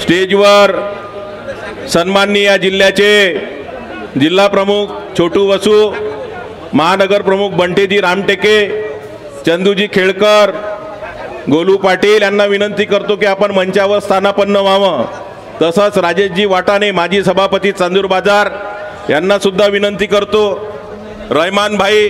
स्टेजवर सन्माननीय या जिल्ह्याचे जिल्हा प्रमुख छोटू वसू, महानगर प्रमुख बंटेजी रामटेके, चंदूजी खेळकर, गोलू पाटील यांना विनंती करतो की आपण मंचावर स्थानापन्न व्हावं। तसंच राजेशजी वाटाणे माजी सभापती चांदूर बाजार यांना सुद्धा विनंती करतो। रहमान भाई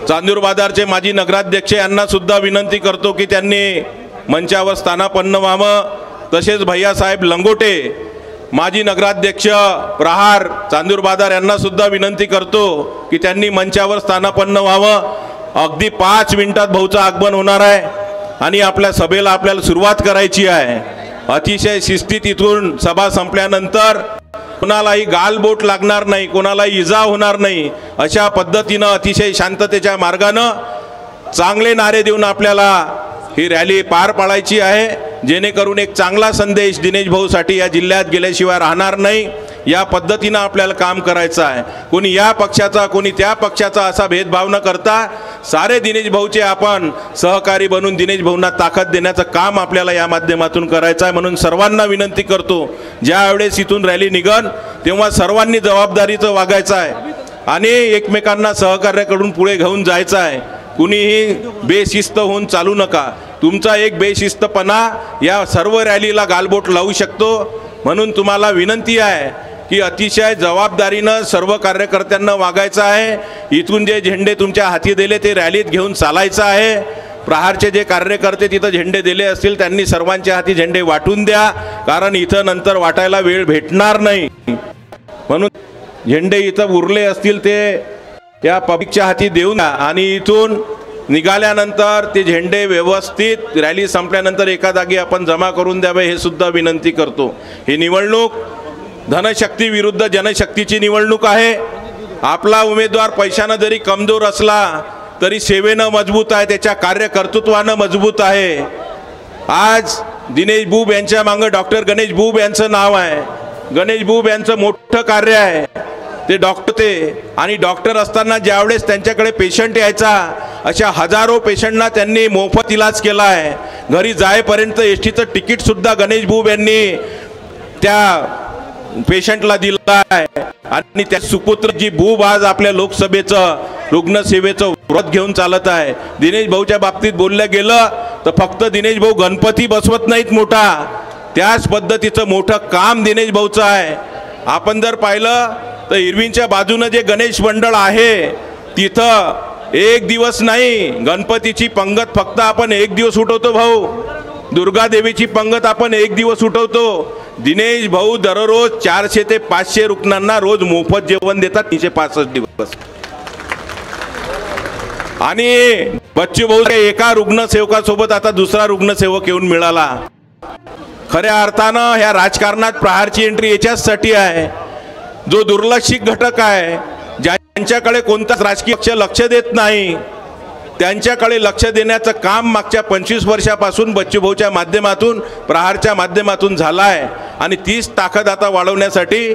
चांदूर बाजारचे माजी नगराध्यक्ष यांना सुद्धा विनंती करतो की त्यांनी मंचावर स्थानापन्न व्हावं। तसेच भैयासाहेब लंगोटे माजी नगराध्यक्ष प्रहार चांदूर बाजार यांना सुद्धा विनंती करतो की त्यांनी मंचावर स्थानापन्न व्हावं। अगदी 5 मिनिटात भाऊचं आगमन होणार आहे आणि आपल्या सभेला आपल्याला सुरुवात करायची आहे। अतिशय शिस्तीत इथून सभा संपल्यानंतर कोणालाही गालबोट लागणार नाही, कोणालाही इजा होणार नाही, अशा पद्धतीनं अतिशय शांततेच्या मार्गानं चांगले नारे देऊन आपल्याला ही रॅली पार पाडायची आहे, जेणेकरून एक चांगला संदेश दिनेश भाऊसाठी या जिल्ह्यात गेल्याशिवाय राहणार नाही। या पद्धतीनं आपल्याला काम करायचं आहे। कोणी या पक्षाचा कोणी त्या पक्षाचा असा भेदभाव न करता सारे दिनेश भाऊचे आपण सहकारी बनून दिनेश भाऊंना ताकद देण्याचं काम आपल्याला या माध्यमातून करायचं आहे। म्हणून सर्वांना विनंती करतो, ज्यावेळेस इथून रॅली निघन तेव्हा सर्वांनी जबाबदारीचं वागायचं आहे आणि एकमेकांना सहकार्याकडून पुढे घेऊन जायचं आहे। कुणीही बेशिस्त होऊन चालू नका। तुमचा एक बेशिस्तपणा या सर्व रॅलीला गालबोट लावू शकतो। म्हणून तुम्हाला विनंती आहे की अतिशय जबाबदारीनं सर्व कार्यकर्त्यांना वागायचं आहे। इथून जे झेंडे तुमच्या हाती दिले ते रॅलीत घेऊन चालायचं आहे। प्रहारचे जे कार्यकर्ते तिथं झेंडे दिले असतील त्यांनी सर्वांच्या हाती झेंडे वाटून द्या, कारण इथं नंतर वाटायला वेळ भेटणार नाही। म्हणून झेंडे इथं उरले असतील ते या पब्लिकच्या हाती देऊन द्या आणि इथून निघाल्यानंतर ते झेंडे व्यवस्थित रॅली संपल्यानंतर एका जागी आपण जमा करून द्यावे, हे सुद्धा विनंती करतो। ही निवडणूक धनशक्ती विरुद्ध जनशक्तीची निवडणूक आहे। आपला उमेदवार पैशानं जरी कमजोर असला तरी सेवेनं मजबूत आहे, त्याच्या कार्यकर्तृत्वानं मजबूत आहे। आज दिनेश बुब यांच्या मागे डॉक्टर गणेश बुब यांचं नाव आहे। गणेश बुब यांचं मोठं कार्य आहे, ते डॉक्टर ते आणि डॉक्टर असताना ज्यावेळेस त्यांच्याकडे पेशंट यायचा अशा हजारो पेशंटना त्यांनी मोफत इलाज केला आहे। घरी जायपर्यंत एसटीचं तिकीट सुद्धा गणेश बुब यांनी त्या पेशंटला दिला आहे आणि त्या सुपुत्र जी बुब आज आपल्या लोकसभेचं रुग्णसेवेचं व्रत घेऊन चालत आहे। दिनेश भाऊच्या बाबतीत बोललं गेलं तर फक्त दिनेश भाऊ गणपती बसवत नाहीत मोठा, त्याच पद्धतीचं मोठं काम दिनेश भाऊचं आहे। आपण जर पाहिलं तर इरविनच्या बाजूने जे गणेश मंडळ आहे तिथं एक दिवस नाही, गणपतीची पंगत फक्त आपण एक दिवस उठवतो भाऊ, दुर्गा देवीची पंगत आपण एक दिवस उठवतो। दिनेश भाऊ दररोज 400 ते 500 रुग्णांना रोज मोफत जेवण देतात 365 दिवस। आणि बच्चू भाऊ एका रुग्णसेवकासोबत आता दुसरा रुग्णसेवक येऊन मिळाला। खऱ्या अर्थानं ह्या राजकारणात प्रहारची एंट्री याच्यासाठी आहे, जो दुर्लक्षित घटक आहे, ज्यांच्याकडे कोणताच राजकीय पक्ष लक्ष देत नाही, त्यांच्याकडे लक्ष देण्याचं काम मागच्या 25 वर्षापासून बच्चू भाऊच्या माध्यमातून प्रहारच्या माध्यमातून झालं आहे आणि तीच ताकद आता वाढवण्यासाठी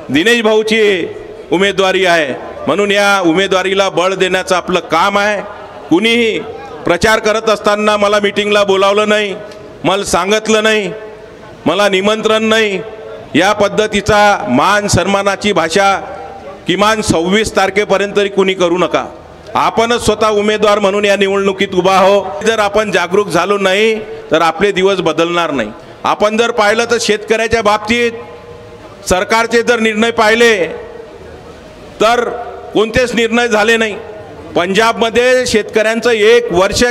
दिनेश भाऊची उमेदवारी आहे। म्हणून या उमेदवारीला बळ देण्याचं आपलं काम आहे। कुणीही प्रचार करत असताना मला मीटिंगला बोलावलं नाही, मला सांगितलं नाही, मला निमंत्रण नाही, या पद्धतीचा मान सन्मानाची भाषा किमान 26 तारखेपर्यंत तरी कुणी करू नका। आपणच स्वतः उमेदवार म्हणून या निवडणुकीत उभा हो। जर आपण जागरूक झालो नाही तर आपले दिवस बदलणार नाही। आपण जर पाहिलं तर शेतकऱ्याच्या बाबतीत सरकारचे जर निर्णय पाहिले तर कोणतेच निर्णय झाले नाही। पंजाबमध्ये शेतकऱ्यांचं 1 वर्ष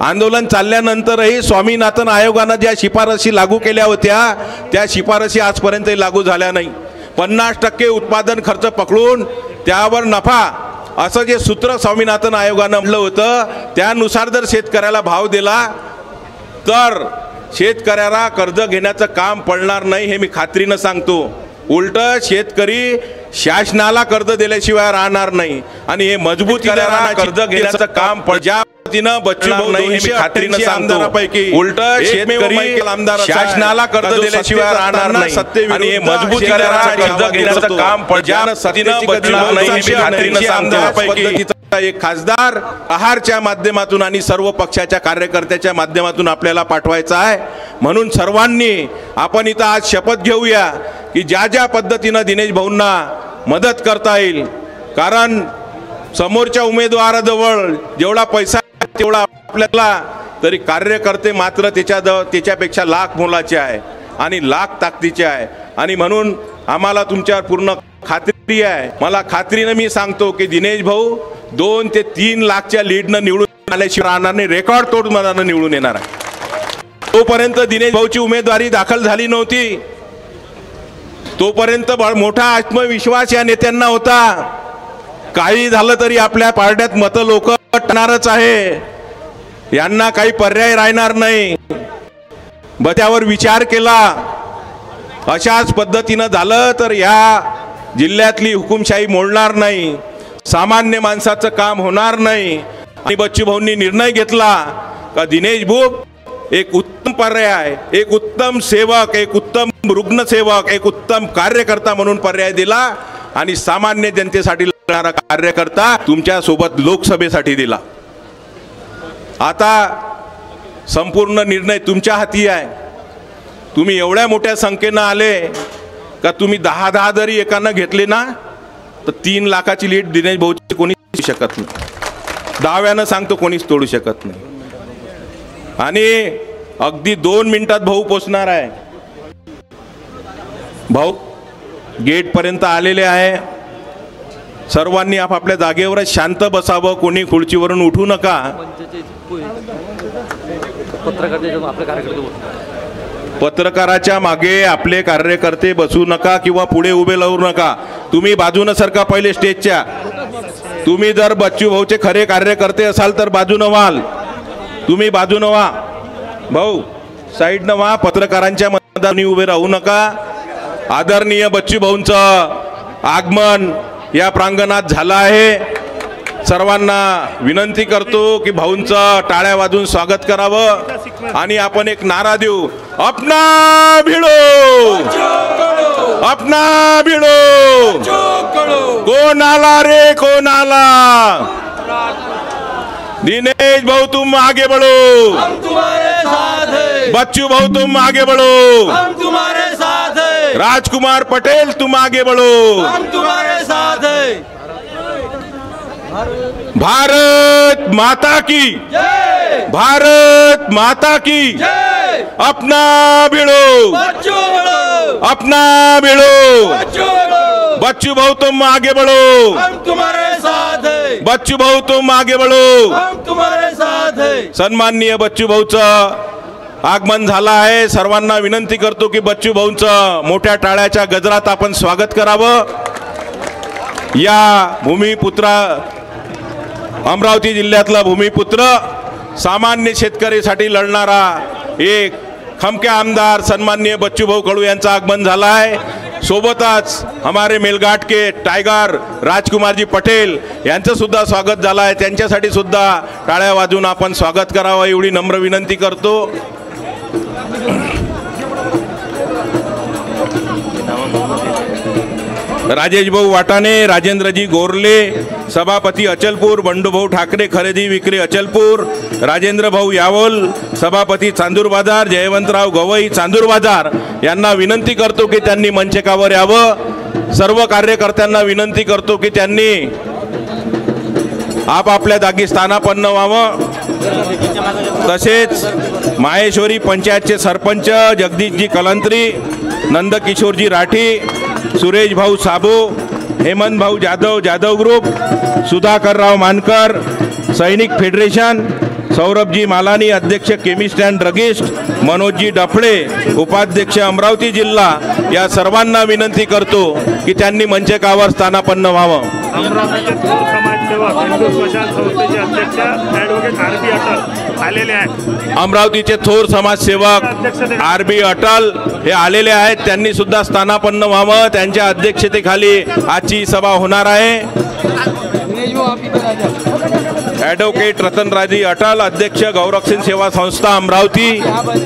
आंदोलन चालल्यानंतरही स्वामीनाथन आयोगाने ज्या शिफारसी लागू केल्या होत्या त्या शिफारसी आजपर्यंत लागू झाल्या नाही। 50% उत्पादन खर्च पकडून त्यावर नफा असं जे सूत्र स्वामीनाथन आयोगाने म्हटलं होतं त्यानुसार जर शेतकऱ्याला भाव दिला तर शेतकऱ्याला कर्ज घेण्याचं काम पडणार नाही, हे मी खात्रीनं सांगतो। उलट शेतकरी शासनाला कर्ज दिल्याशिवाय राहणार नाही आणि हे मजबूत कर्ज घेण्याचं काम ज्या पद्धतीनं बच्चू भाऊ नाही, हे मी खात्रीनं सांगतो। उलट शेतकरी शासनाला कर्ज दिल्याशिवाय राहणार नाही आणि हे मजबूत कर्ज घेण्याचं काम ज्या पद्धतीनं बच्चू भाऊ नाही, हे मी खात्रीनं सांगतो। एक खासदार आहारच्या माध्यमातून आणि सर्व पक्षाच्या कार्यकर्त्याच्या माध्यमातून आपल्याला पाठवायचा आहे। म्हणून सर्वांनी आपण इथं आज शपथ घेऊया की ज्या ज्या पद्धतीनं दिनेश भाऊंना मदत करता येईल, कारण समोरच्या उमेदवाराजवळ जेवढा पैसा तेवढा आपल्याला, तरी कार्यकर्ते मात्र त्याच्यापेक्षा लाख मोलाचे आहे आणि लाख ताकदीचे आहे. आणि म्हणून आम्हाला तुमच्यावर पूर्ण खात्री आहे. मला खात्रीने मी सांगतो की दिनेश भाऊ 2 ते 3 लाखच्या लीडनं निवडून आल्याशिवाय राहणार नाही, रेकॉर्ड तोड मतानं निवडून येणार आहे. तोपर्यंत दिनेश भाऊची उमेदवारी दाखल झाली नव्हती, तोपर्यंत मोठा आत्मविश्वास या नेत्यांना होता. काही झालं तरी आपल्या पारड्यात मतं लोक टाकणारच आहे, यांना काही पर्याय राहणार नाही. त्यावर विचार केला. अशाच पद्धतीनं झालं तर या जिल्ह्यातली हुकुमशाही मोडणार नाही, सामान्य माणसाचं काम होणार नाही. आणि बच्चू भाऊंनी निर्णय घेतला का दिनेश भाऊ एक उत्तम पर्याय, एक उत्तम सेवक, एक उत्तम रुग्णसेवक, एक उत्तम कार्यकर्ता म्हणून पर्याय दिला आणि सामान्य जनतेसाठी लढणारा कार्यकर्ता तुमच्या सोबत लोकसभेसाठी दिला. आता संपूर्ण निर्णय तुमच्या हाती आहे. तुम्ही एवढ्या मोठ्या संख्येनं आले का तुम्ही 10 जरी एकानं घेतले ना तर 3 लाखाची लीड दिनेश भाऊची कोणीच शकत नाही. दाव्यानं सांगतो कोणीच तोडू शकत नाही. आणि अगदी 2 मिनिटात भाऊ पोचणार आहे. भाऊ गेटपर्यंत आलेले आहे. सर्वांनी आपापल्या जागेवरच शांत बसावं, कोणी खुर्चीवरून उठू नका. पत्रकाराच्या मागे आपले कार्यकर्ते बसू नका किंवा पुढे उभे राहू नका. तुम्ही बाजूनं सरका पहिले स्टेजच्या. तुम्ही जर बच्चू भाऊचे खरे कार्यकर्ते असाल तर बाजूनं व्हाल. तुम्ही बाजूनं व्हा. भाऊ साईडनं व्हा. पत्रकारांच्या मध्ये उभे राहू नका. आदरणीय बच्चू भाऊंचं आगमन या प्रांगणात झालं आहे. सर्वांना विनंती करतो की भाऊंचं टाळ्या वाजून स्वागत करावं आणि आपण एक नारा देऊ, अपना भिडो, अपना भिडो. कोण आला रे, कोण आला? दिनेश भाऊ तुम आगे बढ़ो, हम तुम्हारे साथ हैं. बच्चू भाऊ तुम आगे बढ़ो, हम तुम्हारे साथ हैं. राजकुमार पटेल तुम आगे बढ़ो, हम तुम्हारे साथ हैं. भारत माता की जय, भारत माता की जय. अपना भिड़ो, अपना भिड़ो. बच्चू भाऊ तुम आगे बढ़ो, हम तुम्हारे साथ हैं. बच्चू भाऊ तुम आगे बढ़ो, हम तुम्हारे साथ हैं. सन्माननीय बच्चू भाऊचं आगमन झालं आहे. सर्वांना विनंती करतो की बच्चू भाऊंचं मोठ्या टाळ्याच्या गजरात आपण स्वागत करावं. या भूमिपुत्रा, अमरावती जिल्ह्यातला भूमिपुत्र, सामान्य शेतकरीसाठी लढणारा एक खमक्या आमदार सन्माननीय बच्चू भाऊ कडू यांचं आगमन झालं आहे. सोबतच हमारे मेलघाट के टाइगर राजकुमार जी पटेल यांचं सुद्धा स्वागत झालं आहे. त्यांच्यासाठी सुद्धा टाळ्या वाजवून आपण स्वागत करावं एवढी नम्र विनंती करतो. राजेश भाऊ वाटाणे, राजेंद्रजी गोरले सभापती अचलपूर, बंडूभाऊ ठाकरे खरेदी विक्री अचलपूर, राजेंद्र भाऊ यावल सभापती चांदूर बाजार, जयवंतराव गवई चांदूर बाजार यांना विनंती करतो की त्यांनी मंचकावर यावं. सर्व कार्यकर्त्यांना विनंती करतो की त्यांनी आपापल्या जागी स्थानापन्न व्हावं. तसेच माहेश्वरी पंचायतचे सरपंच जगदीशजी कलंत्री, नंदकिशोरजी राठी, सुरेश भाऊ साबू, हेमंत भाऊ जाधव जाधव ग्रुप, सुधाकरराव मानकर सैनिक फेडरेशन, सौरभजी मालानी अध्यक्ष chemist and druggist, Manojji Daphale उपाध्यक्ष अमरावती जिल्हा या सर्वांना विनंती करतो की त्यांनी मंचकावर स्थानापन्न व्हावं. अमरावतीचे थोर समाजसेवक आरबी अटल हे आलेले आहेत. त्यांनी सुद्धा स्थानापन्न व्हावं. त्यांच्या अध्यक्षतेखाली आजची सभा होणार आहे. ॲडव्होकेट रतनराजी अटल अध्यक्ष गौरक्षण सेवा संस्था अमरावती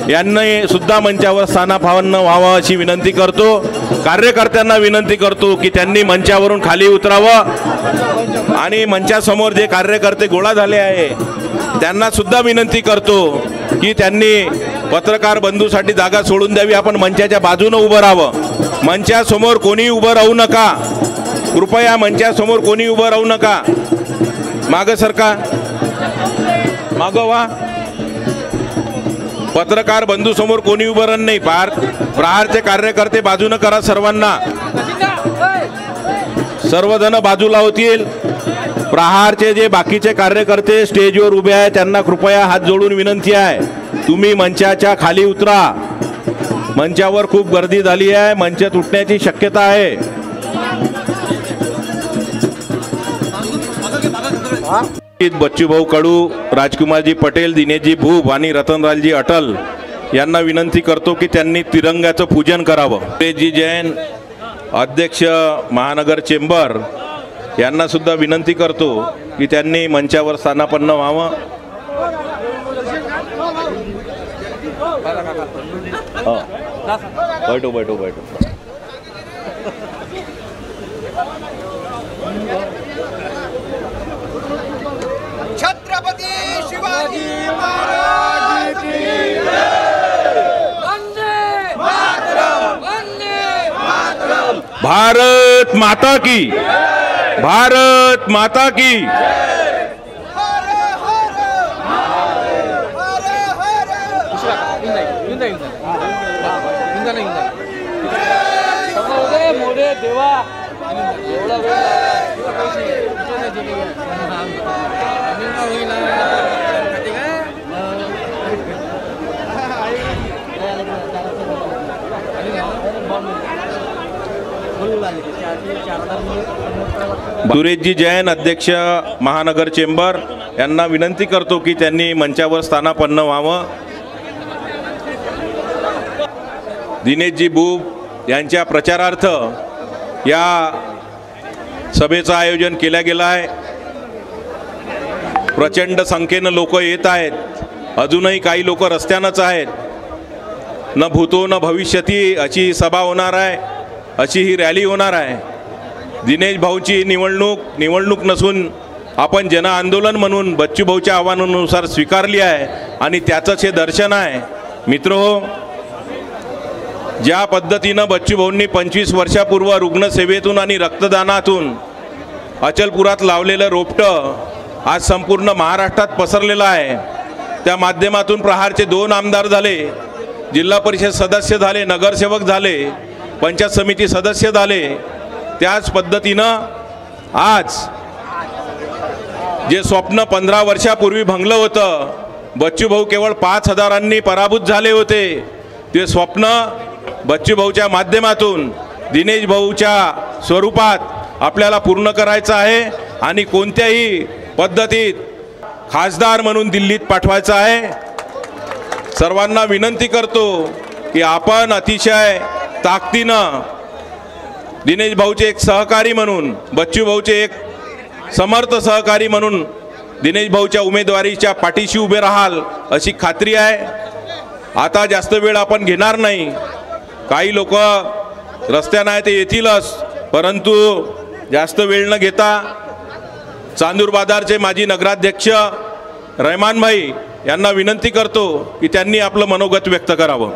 यांनी सुद्धा मंचावर स्थानापन्न व्हावं अशी विनंती करतो. कार्यकर्त्यांना विनंती करतो की त्यांनी मंचावरून खाली उतरावं आणि मंचासमोर जे कार्यकर्ते गोळा झाले आहे त्यांना सुद्धा विनंती करतो की त्यांनी पत्रकार बंधूसाठी जागा सोडून द्यावी, आपण मंचाच्या बाजूने उभं राहावं। मंचासमोर कोणी उभं राहू नका, कृपया मंचासमोर कोणी उभं राहू नका। मागं सरका, मागं व्हा। पत्रकार बंधू समोर कोणी उभं राहत नाही। प्रहारचे कार्यकर्ते बाजूने करा, सर्वांना सर्वजण बाजूला होतील। प्रहारचे जे बाकीचे कार्यकर्ते स्टेजवर उभे आहेत त्यांना कृपया हात जोडून विनंती आहे, तुम्ही मंचाच्या खाली उतरा। मंचावर खूप गर्दी झाली आहे, मंच तुटण्याची शक्यता आहे। बच्चूभाऊ कडू, राजकुमारजी पटेल, दिनेशजी भूप आणि रतनलालजी अटल यांना विनंती करतो की त्यांनी तिरंग्याचं पूजन करावं। दिनेशजी जैन, अध्यक्ष महानगर चेंबर यांना सुद्धा विनंती करतो की त्यांनी मंचावर स्थानापन्न व्हावं। बैठो बैठो बैठो। छत्रपती शिवाजी महाराज की वंदे मातरम, वंदे मातरम। भारत माता की, भारत माता की। हर हर हर मोरे देवा एवढा सुरेशजी जैन, अध्यक्ष महानगर चेंबर यांना विनंती करतो की त्यांनी मंचावर स्थानापन्न व्हावं। दिनेशजी भूप यांच्या प्रचारार्थ या सभेचं आयोजन केलं गेलं आहे। प्रचंड संख्येनं लोक येत आहेत, अजूनही काही लोक रस्त्यानंच आहेत। न भूतो न भविष्यती अशी सभा होणार आहे, अशी ही रॅली होणार आहे। दिनेश भाऊची निवडणूक नसून आपण जन आंदोलन म्हणून बच्चू भाऊच्या आव्हानानुसार स्वीकारली आहे आणि त्याचंच हे दर्शन आहे। मित्रहो, ज्या पद्धतीनं बच्चू भाऊंनी 25 वर्षापूर्वी रुग्णसेवेतून आणि रक्तदानातून अचलपुरात लावलेलं रोपटं आज संपूर्ण महाराष्ट्रात पसरलेलं आहे। त्या माध्यमातून प्रहारचे 2 आमदार झाले, जिल्हा परिषद सदस्य झाले, नगरसेवक झाले, पंचायत समिती सदस्य झाले। त्याच पद्धतीनं आज जे स्वप्न 15 वर्षापूर्वी भंगलं होतं, बच्चू भाऊ केवळ 5,000 पराभूत झाले होते, ते स्वप्न बच्चू भाऊच्या माध्यमातून दिनेश भाऊच्या स्वरूपात आपल्याला पूर्ण करायचं आहे आणि कोणत्याही पद्धतीत खासदार म्हणून दिल्लीत पाठवायचं आहे। सर्वांना विनंती करतो की आपण अतिशय ताकदीनं दिनेश भाऊचे एक सहकारी म्हणून, बच्चू भाऊचे एक समर्थ सहकारी म्हणून दिनेश भाऊच्या उमेदवारीच्या पाठीशी उभे राहाल अशी खात्री आहे। आता जास्त वेळ आपण घेणार नाही, काही लोक रस्त्याने ते येतीलच, परंतु जास्त वेळ न घेता चांदूर बाजारचे माजी नगराध्यक्ष रहमान भाई यांना विनंती करतो की त्यांनी आपलं मनोगत व्यक्त करावं।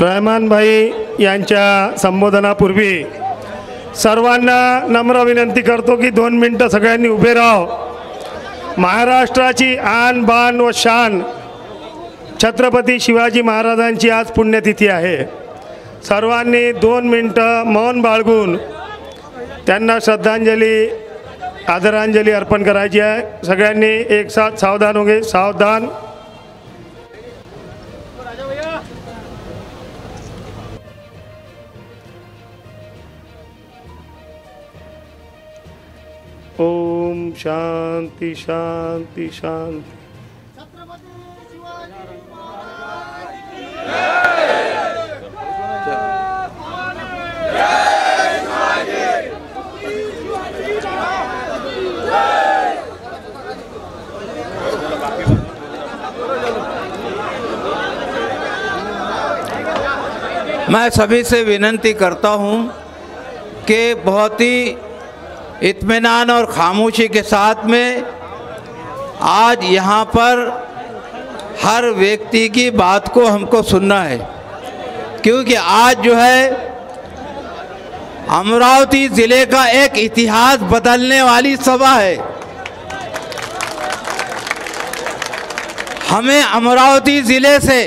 रहमान भाई यांच्या संबोधनापूर्वी सर्वांना नम्र विनंती करतो की 2 मिनिटं सगळ्यांनी उभे राहावं। महाराष्ट्राची आन बान व शान छत्रपती शिवाजी महाराजांची आज पुण्यतिथी आहे। सर्वांनी 2 मिनिटं मौन बाळगून त्यांना श्रद्धांजली, आदरांजली अर्पण करायची आहे। सगळ्यांनी एक साथ सावधान होगे, सावधान। ओम शांति शांति शांति। मैं सभी से विनंती करता हूं कि बहुत ही इत्मीनान और खामोशी के साथ में आज यहाँ पर हर व्यक्ति की बात को हमको सुनना है, क्योंकि आज जो है अमरावती ज़िले का एक इतिहास बदलने वाली सभा है। हमें अमरावती ज़िले से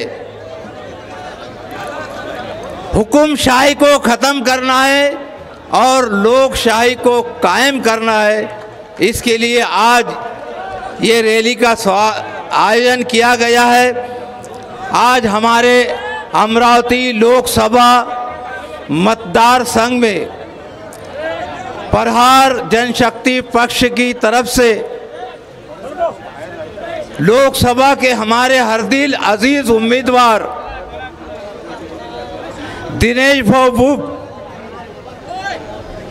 हुकुमशाही को ख़त्म करना है और लोकशाही को कायम करना है। इसके लिए आज ये रैली का आयोजन किया गया है। आज हमारे अमरावती लोकसभा मतदार संघ में प्रहार जनशक्ति पक्ष की तरफ से लोकसभा के हमारे हरदिल अजीज उम्मीदवार दिनेश भाऊ बुब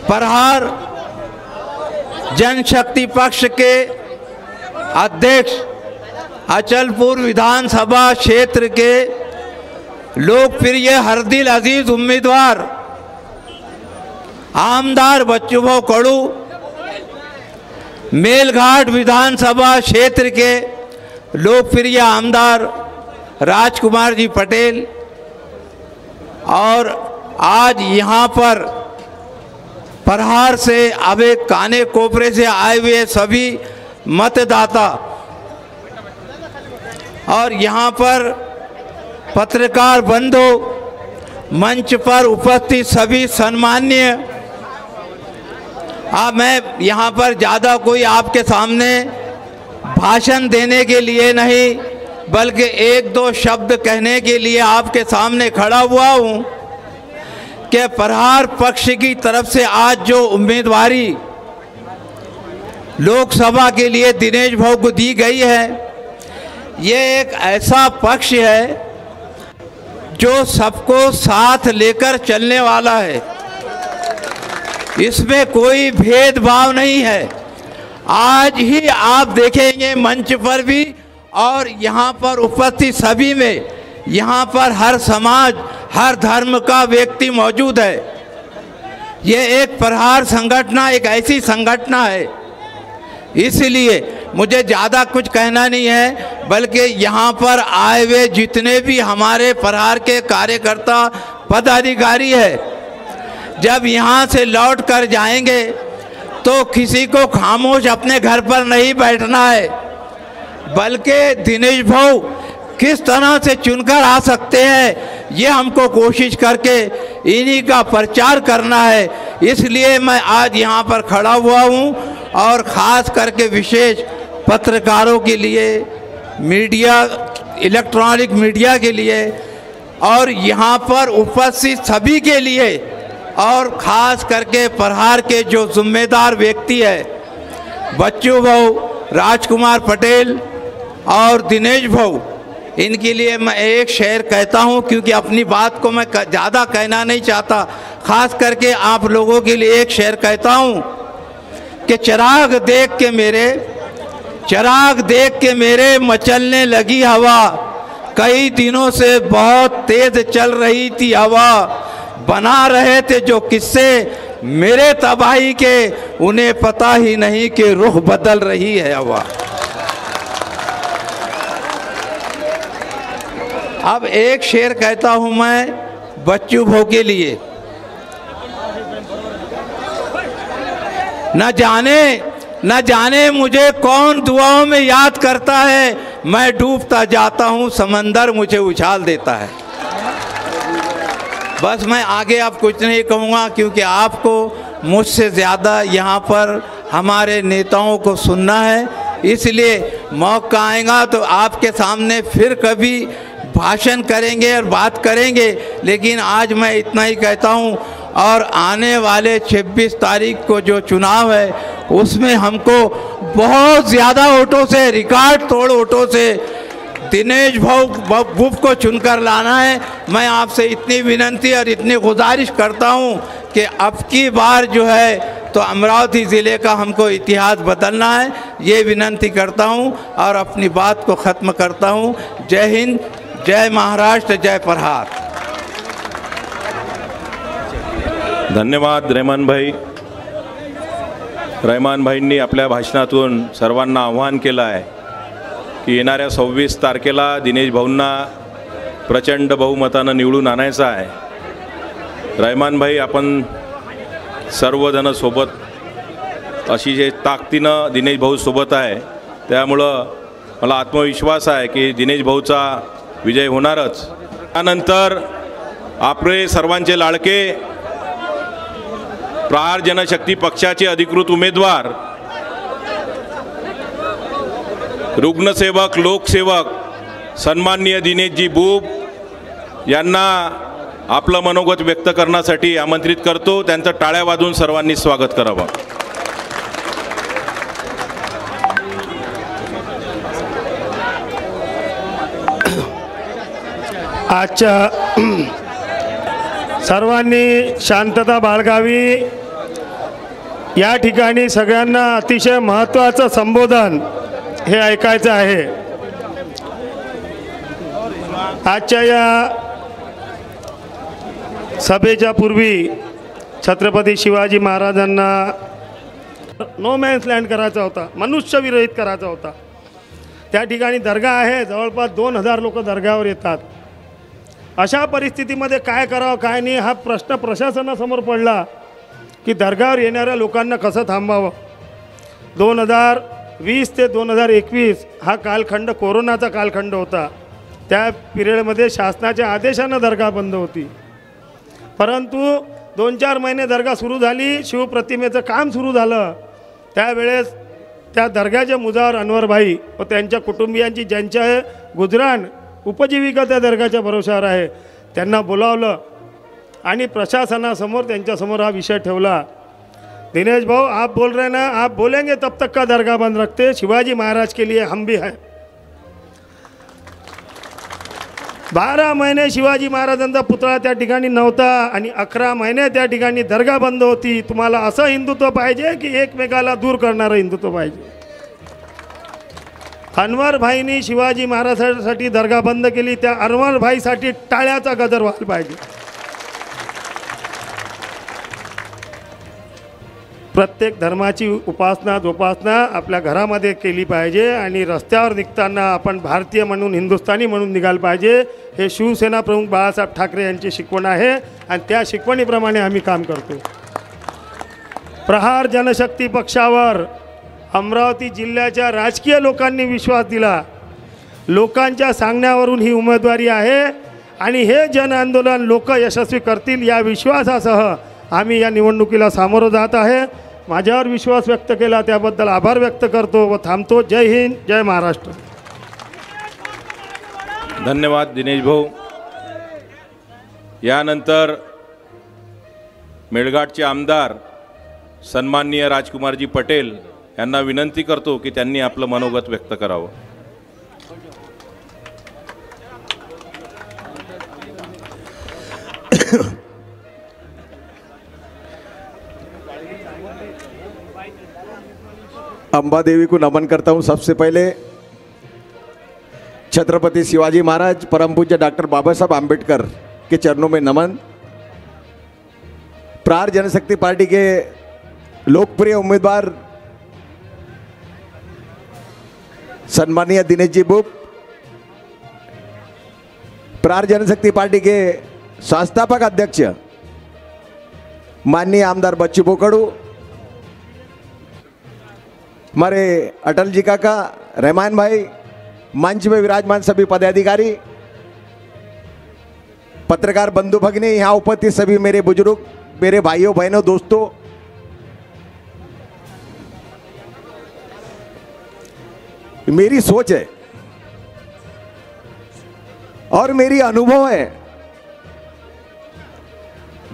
प्रहार जनशक्ति पक्ष के अध्यक्ष अचलपुर विधानसभा क्षेत्र के लोकप्रिय हरदिल अजीज उम्मीदवार आमदार बच्चू भाऊ कड़ू, मेलघाट विधानसभा क्षेत्र के लोकप्रिय आमदार राजकुमार जी पटेल और आज यहाँ पर प्रहार से अबे काने कोपरे से आए हुए सभी मतदाता और यहाँ पर पत्रकार बंधु, मंच पर उपस्थित सभी सम्माननीय। मैं यहाँ पर ज़्यादा कोई आपके सामने भाषण देने के लिए नहीं, बल्कि एक दो शब्द कहने के लिए आपके सामने खड़ा हुआ हूँ कि प्रहार पक्ष की तरफ से आज जो उम्मीदवारी लोकसभा के लिए दिनेश भाऊ को दी गई है, ये एक ऐसा पक्ष है जो सबको साथ लेकर चलने वाला है। इसमें कोई भेदभाव नहीं है। आज ही आप देखेंगे मंच पर भी और यहाँ पर उपस्थित सभी में, यहाँ पर हर समाज हर धर्म का व्यक्ति मौजूद है। ये एक प्रहार संगठन एक ऐसी संगठन है, इसलिए मुझे ज़्यादा कुछ कहना नहीं है, बल्कि यहाँ पर आए हुए जितने भी हमारे प्रहार के कार्यकर्ता पदाधिकारी है, जब यहाँ से लौट कर जाएंगे तो किसी को खामोश अपने घर पर नहीं बैठना है, बल्कि दिनेश भाऊ किस तरह से चुनकर आ सकते हैं ये हमको कोशिश करके इन्हीं का प्रचार करना है। इसलिए मैं आज यहाँ पर खड़ा हुआ हूँ और ख़ास करके विशेष पत्रकारों के लिए, मीडिया, इलेक्ट्रॉनिक मीडिया के लिए और यहाँ पर उपस्थित सभी के लिए और ख़ास करके प्रहार के जो जिम्मेदार व्यक्ति है बच्चू भाऊ, राजकुमार पटेल और दिनेश भाऊ, इनके लिए मैं एक शेर कहता हूँ, क्योंकि अपनी बात को मैं ज़्यादा कहना नहीं चाहता। ख़ास करके आप लोगों के लिए एक शेर कहता हूँ कि चिराग देख के मेरे मचलने लगी हवा, कई दिनों से बहुत तेज चल रही थी हवा, बना रहे थे जो किस्से मेरे तबाही के, उन्हें पता ही नहीं कि रुख बदल रही है हवा। अब एक शेर कहता हूं मैं बच्चू भाऊ के लिए, न जाने मुझे कौन दुआओं में याद करता है, मैं डूबता जाता हूं समंदर मुझे उछाल देता है। बस मैं आगे अब कुछ नहीं कहूँगा, क्योंकि आपको मुझसे ज़्यादा यहाँ पर हमारे नेताओं को सुनना है। इसलिए मौका आएगा तो आपके सामने फिर कभी भाषण करेंगे और बात करेंगे, लेकिन आज मैं इतना ही कहता हूँ। और आने वाले 26 तारीख को जो चुनाव है उसमें हमको बहुत ज़्यादा वोटों से, रिकॉर्ड तोड़ वोटों से दिनेश भाऊ बुब को चुनकर लाना है। मैं आपसे इतनी विनंती और इतनी गुजारिश करता हूँ कि अब की बार जो है तो अमरावती ज़िले का हमको इतिहास बदलना है, ये विनंती करता हूँ और अपनी बात को ख़त्म करता हूँ। जय हिंद, जय महाराष्ट्र, जय प्रहार। धन्यवाद रेमन भाई। रहमान भाईंनी आपल्या भाषणातून सर्वांना आव्हान केलं आहे की येणाऱ्या 26 तारखेला दिनेश भाऊंना प्रचंड बहुमतानं निवडून आणायचं आहे. रहमान भाई आपण सर्वजण सोबत अशी जे ताकदीनं दिनेश भाऊ सोबत आहे, त्यामुळं मला आत्मविश्वास आहे की दिनेश भाऊचा विजय होणारच. त्यानंतर आपले सर्वांचे लाडके प्रहार जनशक्ती पक्षाचे अधिकृत उमेदवार रुग्णसेवक लोकसेवक सन्माननीय दिनेशजी बुब यांना आपलं मनोगत व्यक्त करण्यासाठी आमंत्रित करतो. त्यांचं टाळ्या वाजवून सर्वांनी स्वागत करावं. आजच्या सर्वांनी शांतता बाळगावी. या ठिकाणी सगळ्यांना अतिशय महत्त्वाचं संबोधन हे ऐकायचं आहे. आजच्या या सभेच्या पूर्वी छत्रपती शिवाजी महाराजांना नो मॅन्स लँड करायचा होता, मनुष्यविरहित करायचा होता. त्या ठिकाणी दर्गा आहे, जवळपास 2000 लोक दर्ग्यावर येतात. अशा परिस्थितीमध्ये काय करावं काय नाही हा प्रश्न प्रशासनासमोर पडला की दर्ग्यावर येणाऱ्या लोकांना कसं थांबावं. 2020 ते 2021 हा कालखंड कोरोनाचा कालखंड होता. त्या पिरियडमध्ये शासनाच्या आदेशानं दर्गा बंद होती. परंतु 2-4 महिने दर्गा सुरू झाली, शिवप्रतिमेचं काम सुरू झालं. त्यावेळेस त्या दर्ग्याचे मुजावर अनवरभाई व त्यांच्या कुटुंबियांची ज्यांच्या गुजराण उपजीविका त्या दर्गाच्या भरोशावर आहे, त्यांना बोलावलं आणि प्रशासनासमोर त्यांच्यासमोर हा विषय ठेवला. दिनेश भाऊ आप बोल रहे ना, आप बोलेंगे तब तक का दरगाह बंद रखते, शिवाजी महाराज के लिए हम भी हैं. 12 महिने शिवाजी महाराजांचा पुतळा त्या ठिकाणी नव्हता आणि 11 महिने त्या ठिकाणी दर्गा बंद होती. तुम्हाला असं हिंदुत्व पाहिजे की एकमेकाला दूर करणारं हिंदुत्व पाहिजे? अनवर भाईंनी शिवाजी महाराजांसाठी दर्गा बंद केली. त्या अनवर भाईसाठी टाळ्याचा गजर व्हायला पाहिजे. प्रत्येक धर्माची उपासना जोपासना आपल्या घरामध्ये केली पाहिजे आणि रस्त्यावर निघताना आपण भारतीय म्हणून हिंदुस्थानी म्हणून निघालं पाहिजे. हे शिवसेना प्रमुख बाळासाहेब ठाकरे यांची शिकवण आहे आणि त्या शिकवणीप्रमाणे आम्ही काम करतो. प्रहार जनशक्ती पक्षावर अमरावती जिल्ह्याच्या राजकीय लोकांनी विश्वास दिला. लोकांच्या सांगण्यावरून ही उमेदवारी आहे आणि हे जन आंदोलन लोक यशस्वी करतील या विश्वासासह आम्ही या निवडणुकीला सामोरं जात आहे. माझ्यावर विश्वास व्यक्त केला त्याबद्दल आभार व्यक्त करतो व थांबतो. जय हिंद, जय महाराष्ट्र. धन्यवाद दिनेश भाऊ. यानंतर मेळघाटचे आमदार सन्माननीय राजकुमारजी पटेल यांना विनंती करतो की त्यांनी आपलं मनोगत व्यक्त करावं. अंबा देवी को नमन करता हूँ. सबसे पहले छत्रपति शिवाजी महाराज परम पूज्य डॉक्टर बाबा साहब आम्बेडकर के चरणों में नमन. प्रहार जनशक्ति पार्टी के लोकप्रिय उम्मीदवार सम्मानीय दिनेश जी बुब, प्रहार जनशक्ति पार्टी के संस्थापक अध्यक्ष माननीय आमदार बच्चू बोकड़ू, हमारे अटल जी काका, रहमान भाई, मंच में विराजमान सभी पदाधिकारी, पत्रकार बंधु भगिनी, यहाँ उपस्थित सभी मेरे बुजुर्ग, मेरे भाइयों बहनों दोस्तों, मेरी सोच है और मेरी अनुभव है,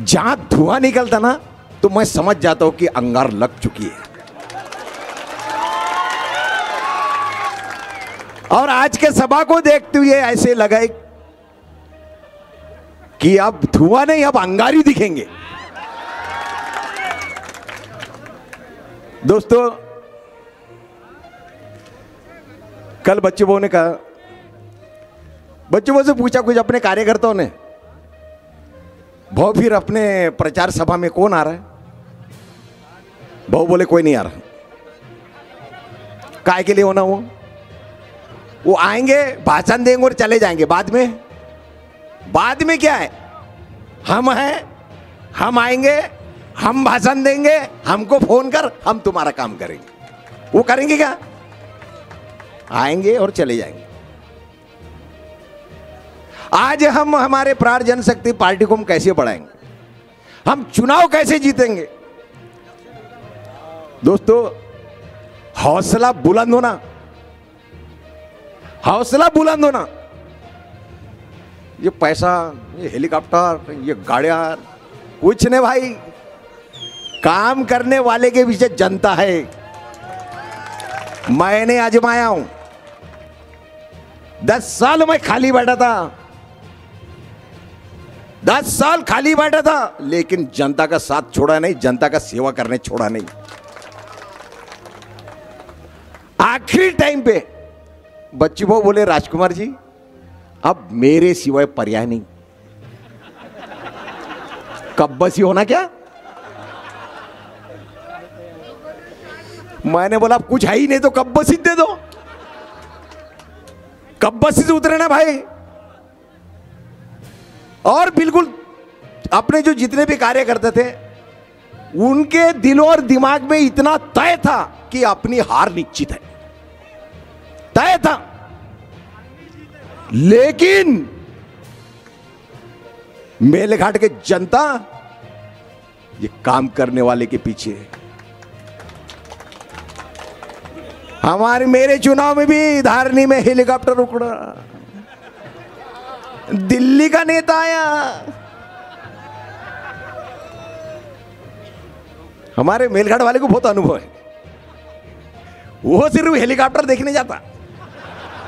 जहां धुआं निकलता ना तो मैं समझ जाता हूं कि अंगार लग चुकी है. और आज के सभा को देखते हुए ऐसे लगा कि अब धुआं नहीं, अब अंगारी दिखेंगे. दोस्तों, कल बच्चू भाऊ ने कहा, बच्चू भाऊ से पूछा कुछ अपने कार्यकर्ताओं ने, भाऊ फिर अपने प्रचार सभा में कौन आ रहा है? बहू बोले कोई नहीं आ रहा। काय के लिए होना वो आएंगे, भाषण देंगे और चले जाएंगे। बाद में क्या है, हम हैं, हम आएंगे, हम भाषण देंगे, हमको फोन कर, हम तुम्हारा काम करेंगे। वो करेंगे क्या? आएंगे और चले जाएंगे। आज हम हमारे प्राण जनशक्ति पार्टी को हम कैसे बढ़ाएंगे, हम चुनाव कैसे जीतेंगे? दोस्तों, हौसला बुलंद होना, हौसला बुलंद होना। ये पैसा, ये हेलीकॉप्टर, ये गाड़ियां कुछ नहीं भाई। काम करने वाले के पीछे जनता है। मैंने आजमाया हूं, 10 साल मैं खाली बैठा था, 10 साल खाली बैठा था, लेकिन जनता का साथ छोड़ा नहीं, जनता का सेवा करने छोड़ा नहीं। आखिरी टाइम पे बच्चू भाऊ बोले, राजकुमार जी अब मेरे सिवाय पर्याय नहीं। कब्बसी होना क्या? मैंने बोला अब कुछ है ही नहीं तो कब्बसी दे दो। कब्बसी से उतरे ना भाई। और बिल्कुल अपने जो जितने भी कार्य करते थे, उनके दिलों और दिमाग में इतना तय था कि अपनी हार निश्चित है, तय था। लेकिन मेलघाट के जनता ये काम करने वाले के पीछे है। मेरे चुनाव में भी धारनी में हेलीकॉप्टर उड़ा, दिल्ली का नेता आया। हमारे मेलघाट वाले को बहुत अनुभव है। वो सिर्फ हेलीकॉप्टर देखने जाता,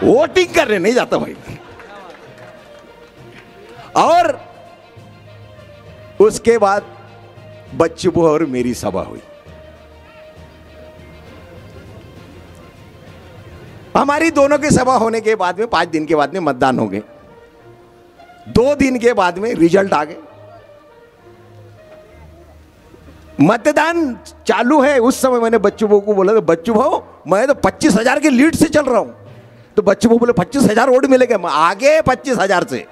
वोटिंग करने नहीं जाता भाई। और उसके बाद बच्चू भाऊ और मेरी सभा हुई। हमारी दोनों की सभा होने के बाद में 5 दिन के बाद में मतदान हो गए। 2 दिन के बाद में रिजल्ट आ गए। मतदान चालू है। उस समय मैंने बच्चू भाऊ को बोला, तो बच्चू भाऊ मैं तो 25,000 की लीड से चल रहा हूं। तो बच्चू भाऊ बोले 25,000 वोट मिलेगा। मैं आगे 25,000 से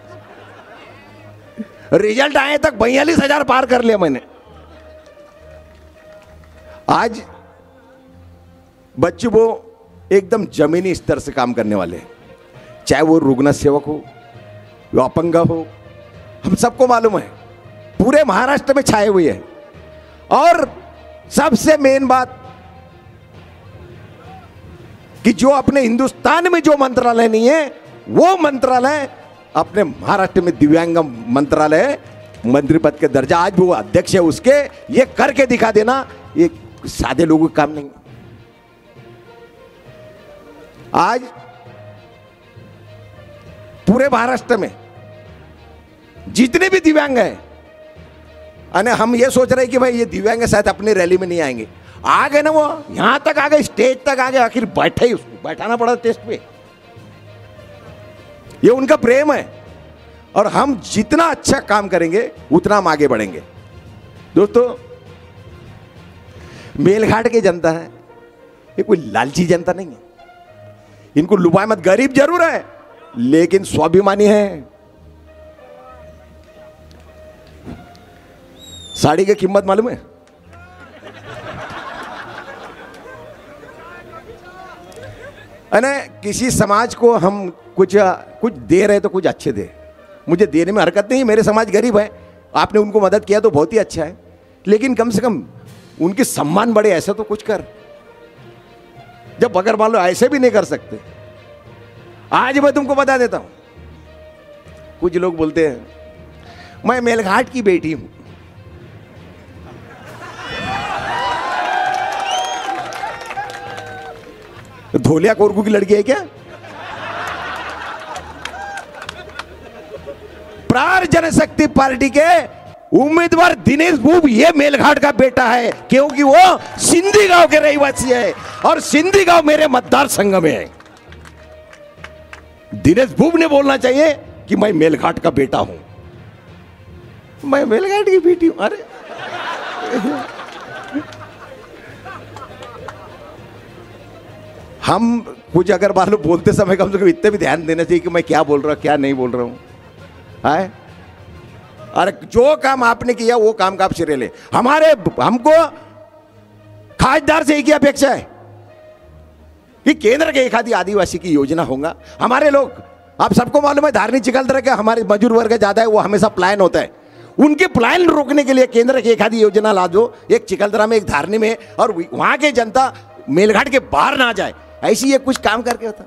रिजल्ट आए तक 42,000 पार कर लिया मैंने। आज बच्चू भाऊ एकदम जमीनी स्तर से काम करने वाले हैं। चाहे वो रुग्ण सेवक हो, वो अपंग हो, हम सबको मालूम है, पूरे महाराष्ट्र में छाए हुए हैं। और सबसे मेन बात कि जो अपने हिंदुस्तान में जो मंत्रालय नहीं है, वो मंत्रालय अपने महाराष्ट्र में दिव्यांग मंत्रालय, मंत्री पद के दर्जा, आज वो अध्यक्ष है उसके। ये करके दिखा देना ये सादे लोगों का काम नहीं। आज पूरे महाराष्ट्र में जितने भी दिव्यांग हैं, अने हम ये सोच रहे हैं कि भाई ये दिव्यांग शायद अपनी रैली में नहीं आएंगे, आ गए ना, वो यहां तक आ गए, स्टेज तक आ गए, आखिर बैठे ही उसको बैठाना पड़ा टेस्ट पे। ये उनका प्रेम है। और हम जितना अच्छा काम करेंगे उतना हम आगे बढ़ेंगे। दोस्तों, मेलघाट की जनता है, ये कोई लालची जनता नहीं है। इनको लुभाए मत। गरीब जरूर है लेकिन स्वाभिमानी है। साड़ी की कीमत मालूम है? अने किसी समाज को हम कुछ दे रहे तो कुछ अच्छे दे। मुझे देने में हरकत नहीं, मेरे समाज गरीब है, आपने उनको मदद किया तो बहुत ही अच्छा है, लेकिन कम से कम उनके सम्मान बढ़े ऐसा तो कुछ कर। जब अगर मान लो ऐसे भी नहीं कर सकते। आज मैं तुमको बता देता हूं, कुछ लोग बोलते हैं मैं मेलघाट की बेटी हूं। धोलिया कोरकू की लड़की है क्या? प्राण जनशक्ति पार्टी के उम्मीदवार दिनेश बुब ये मेलघाट का बेटा है, क्योंकि वो सिंधी गांव के रहवासी है और सिंधी गांव मेरे मतदार संघ में है। दिनेश बुब ने बोलना चाहिए कि मैं मेलघाट का बेटा हूं, मैं मेलघाट की बेटी हूं। अरे हम कुछ अगर मालूम बोलते समय कम से कम इतने भी ध्यान देना चाहिए कि मैं क्या बोल रहा हूँ क्या नहीं बोल रहा हूँ, है। अरे जो काम आपने किया वो काम का आप सिरे ले। हमको खासदार से एक ही अपेक्षा है कि केंद्र के एक आदि आदिवासी की योजना होगा। हमारे लोग, आप सबको मालूम है धारनी चिखलदरा के हमारे मजदूर वर्ग ज्यादा है, वो हमेशा प्लान होता है। उनके प्लान रोकने के लिए केंद्र की एक आदि योजना ला दो, एक चिखलदरा में एक धारनी में, और वहां के जनता मेलघाट के बाहर ना जाए, ऐसी ये कुछ काम करके होता।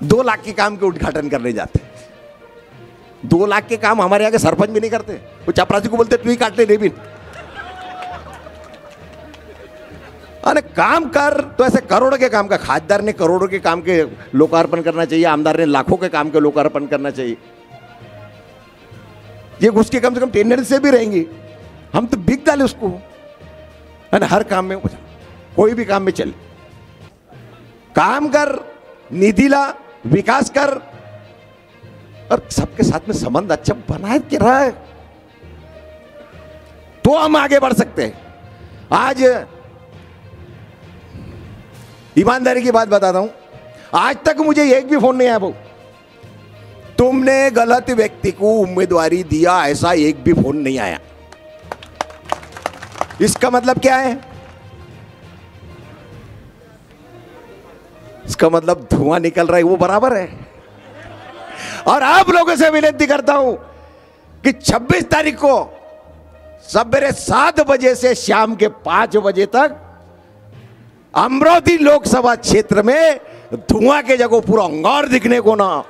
2 लाख के काम के उद्घाटन करने जाते, 2 लाख के काम हमारे यहाँ के सरपंच भी नहीं करते। वो चपरासी को बोलते तू ही काट ले नहीं भी। अरे काम कर तो ऐसे करोड़ों के काम का, खासदार ने करोड़ों के काम के लोकार्पण करना चाहिए, आमदार ने लाखों के काम के लोकार्पण करना चाहिए। ये घुस के कम से कम टेंडेंस से भी रहेंगी। हम तो बिक डाले उसको, है ना। हर काम में, कोई भी काम में चले, काम कर, निधि ला, विकास कर, और सबके साथ में संबंध अच्छा बनाए के रहा है तो हम आगे बढ़ सकते हैं। आज ईमानदारी की बात बताता हूं, आज तक मुझे एक भी फोन नहीं आया भाऊ तुमने गलत व्यक्ति को उम्मीदवारी दिया, ऐसा एक भी फोन नहीं आया। इसका मतलब क्या है? इसका मतलब धुआं निकल रहा है, वो बराबर है। और आप लोगों से विनती करता हूं कि 26 तारीख को सवेरे 7 बजे से शाम के 5 बजे तक अमरावती लोकसभा क्षेत्र में धुआं के जगह पूरा अंगार दिखने को ना,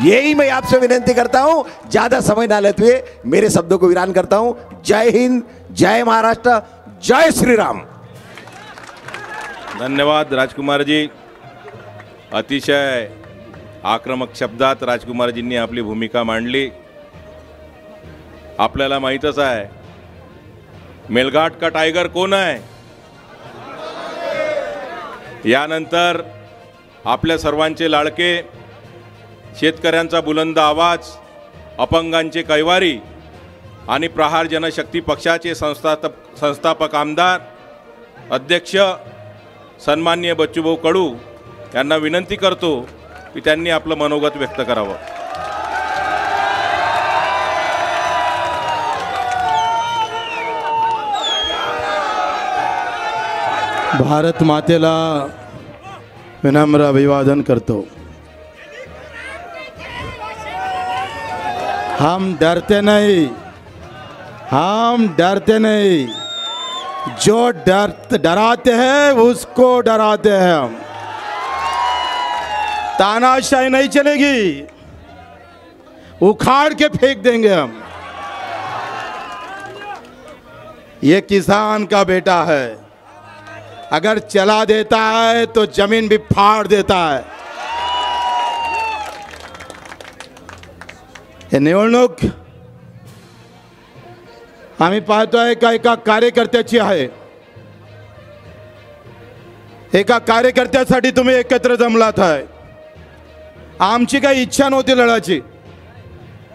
यही मैं आपसे विनती करता हूं। ज्यादा समय ना लेते हुए मेरे शब्दों को विराम करता हूं। जय हिंद, जय महाराष्ट्र, जय श्री राम। धन्यवाद राजकुमारजी। अतिशय आक्रमक शब्दात राजकुमारजींनी आपली भूमिका मांडली। आपल्याला माहीतच आहे मेलघाट का टायगर कोण आहे। यानंतर आपल्या सर्वांचे लाडके, शेतकऱ्यांचा बुलंद आवाज, अपंगांचे कैवारी आणि प्रहार जनशक्ती पक्षाचे संस्थापक आमदार अध्यक्ष सन्माननीय बच्चूभाऊ कडू यांना विनंती करतो की त्यांनी आपलं मनोगत व्यक्त करावं। भारत मातेला विनम्र अभिवादन करतो। हम डरते नहीं, हम डरते नहीं, जो डराते हैं उसको डराते हैं हम। तानाशाही नहीं चलेगी, उखाड़ के फेंक देंगे हम। ये किसान का बेटा है, अगर चला देता है तो जमीन भी फाड़ देता है। हे निवडणूक आम्ही पाहतोय का एका कार्यकर्त्याची आहे। एका कार्यकर्त्यासाठी तुम्ही एकत्र जमलात आहे। आमची काही इच्छा नव्हती लढायची,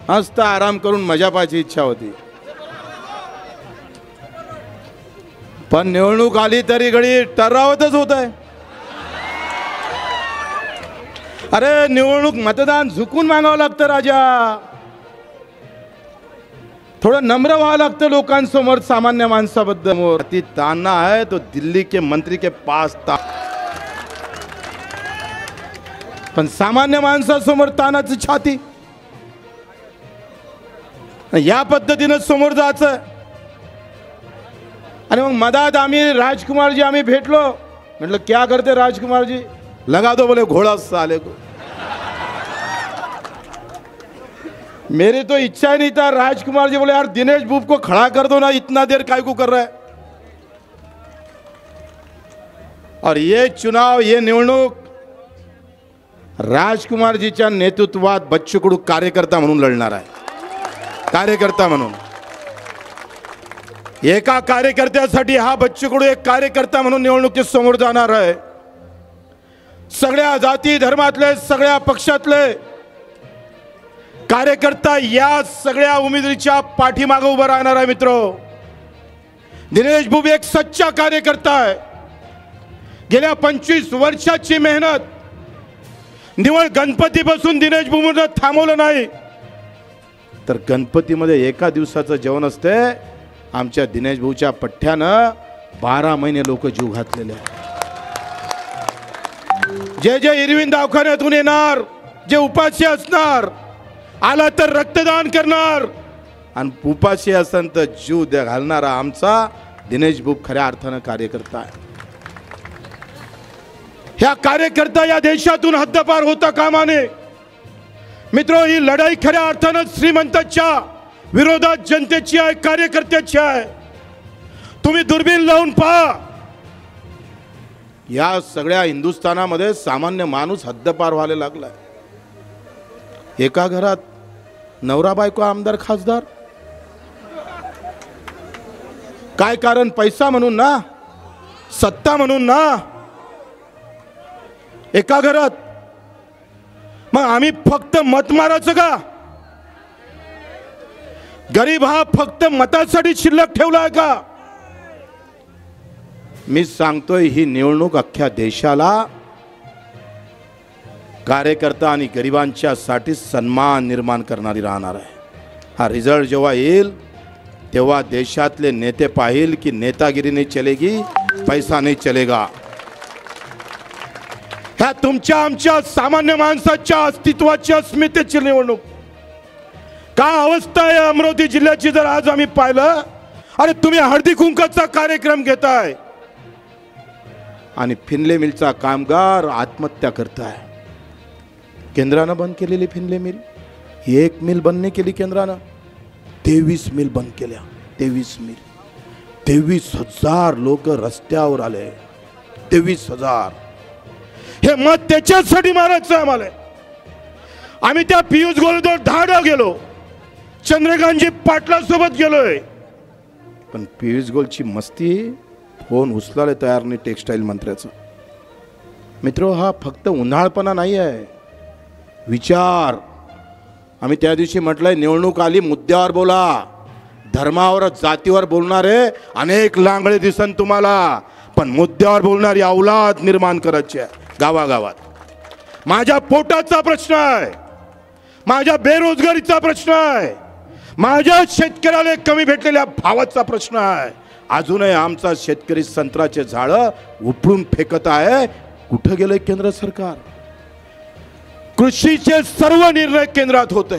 मस्त आराम करून मजा पाहायची इच्छा होती। पण निवडणूक आली तरी घडी टर्रावतच होत आहे। अरे निवडणूक मतदान झुकून मागावं लागतं राजा, थोडं नम्र व्हावं लागतं लोकांसमोर, सामान्य माणसाबद्दल। ती ताना है तो दिल्ली के मंत्री के पास था, पण सामान्य माणसासमोर तानाची छाती। या पद्धतीने समोर जायचं। आणि मग मधात आम्ही राजकुमार जी आम्ही भेटलो, म्हटलं क्या करते राजकुमार जी? लगा दो बोले घोड़ा साले को। मेरी तो इच्छा ही नहीं था। राजकुमार जी बोले यार दिनेश बुब को खड़ा कर दो ना, इतना देर काय को कर रहा है। और ये चुनाव, ये निवडणूक राजकुमार जीच्या नेतृत्वात बच्चू कडू कार्यकर्ता म्हणून लढणार आहे। कार्यकर्ता म्हणून, एका कार्यकर्त्यासाठी हा बच्चू कडू एक कार्यकर्ता म्हणून निवडणुकीत समोर जाणार आहे। सगळ्या जाती धर्मातले, सगळ्या पक्षातले कार्यकर्ता या सगळ्या उमेदवारीच्या पाठीमागे उभा राहणार आहे। मित्रो, दिनेश बुबे एक सच्चा कार्यकर्ता आहे. गेल्या 25 वर्षाची मेहनत निवळ गणपतीपासून दिनेश बुबेनं थांबवलं नाही, तर गणपतीमध्ये एका दिवसाचं जेवण असते. आमच्या दिनेश भाऊच्या पठ्ठ्यानं 12 महिने लोक जीव घातलेले आहेत. जे जे इरविन दवाखान्यातून येणार, जे उपाशी असणार, आला तर रक्तदान करणार, आणि उपाशी असन तर जीव घालणारा आमचा दिनेश भाऊ खऱ्या अर्थानं कार्यकर्ता आहे. ह्या कार्यकर्ता या देशातून हद्दपार होता कामा नये. मित्रो, ही लढाई खऱ्या अर्थानं श्रीमंतांच्या विरोधात जनतेची आहे, कार्यकर्त्याची आहे. तुम्ही दुर्बीण लावून पहा, या सगळ्या हिंदुस्थानामध्ये सामान्य माणूस हद्दपार व्हायला लागलाय. एका घरात नवरा बायको आमदार खासदार. काय कारण? पैसा म्हणून ना, सत्ता म्हणून ना. एका घरात. मग आम्ही फक्त मत मारायचं का? गरीब हा फक्त मतासाठी शिल्लक ठेवलाय का? मी सांगतोय, ही निवडणूक अख्ख्या देशाला कार्यकर्ता आणि गरिबांच्या साठी सन्मान निर्माण करणारी राहणार आहे. हा रिझल्ट जेव्हा येईल तेव्हा देशातले नेते पाहिल की नेतागिरी नाही चलेगी, पैसा नहीं चलेगा. ह्या तुमच्या आमच्या सामान्य माणसाच्या अस्तित्वाची अस्मितेची निवडणूक. काय अवस्था आहे अमरावती जिल्ह्याची जर आज आम्ही पाहिलं. अरे तुम्ही हळदी कुंकाचा कार्यक्रम घेताय आणि फिनले मिलचा कामगार आत्महत्या करताय. केंद्रानं बंद केलेली फिनले मिल, एक मिल बंद नाही केली केंद्रानं, 23 मिल बंद केल्या. 23 मिल, 23,000 लोक रस्त्यावर आले. 23,000. हे मत त्याच्यासाठी मारायचं आम्हाला. आम्ही त्या पियुष गोलदोर धाडा गेलो, चंद्रकांतजी पाटला सोबत गेलोय, पण पियुष गोलची मस्ती फोन उचलायला तयार नाही टेक्सटाईल मंत्र्याचं. मित्रो, हा फक्त उन्हाळपणा नाही आहे, विचार. आम्ही त्या दिवशी म्हटलंय, निवडणूक आली मुद्द्यावर बोला. धर्मावर जातीवर बोलणारे अनेक लांगळे दिसन तुम्हाला, पण मुद्द्यावर बोलणारी औलाद निर्माण करायची आहे गावागावात. माझ्या पोटाचा प्रश्न आहे, माझ्या बेरोजगारीचा प्रश्न आहे, माझ्या शेतकऱ्याला कमी भेटलेल्या भावाचा प्रश्न आहे. अजूनही आमचा शेतकरी संत्र्याचे झाडं उपडून फेकत आहे. कुठं गेलंय केंद्र सरकार? कृषीचे सर्व निर्णय केंद्रात होते.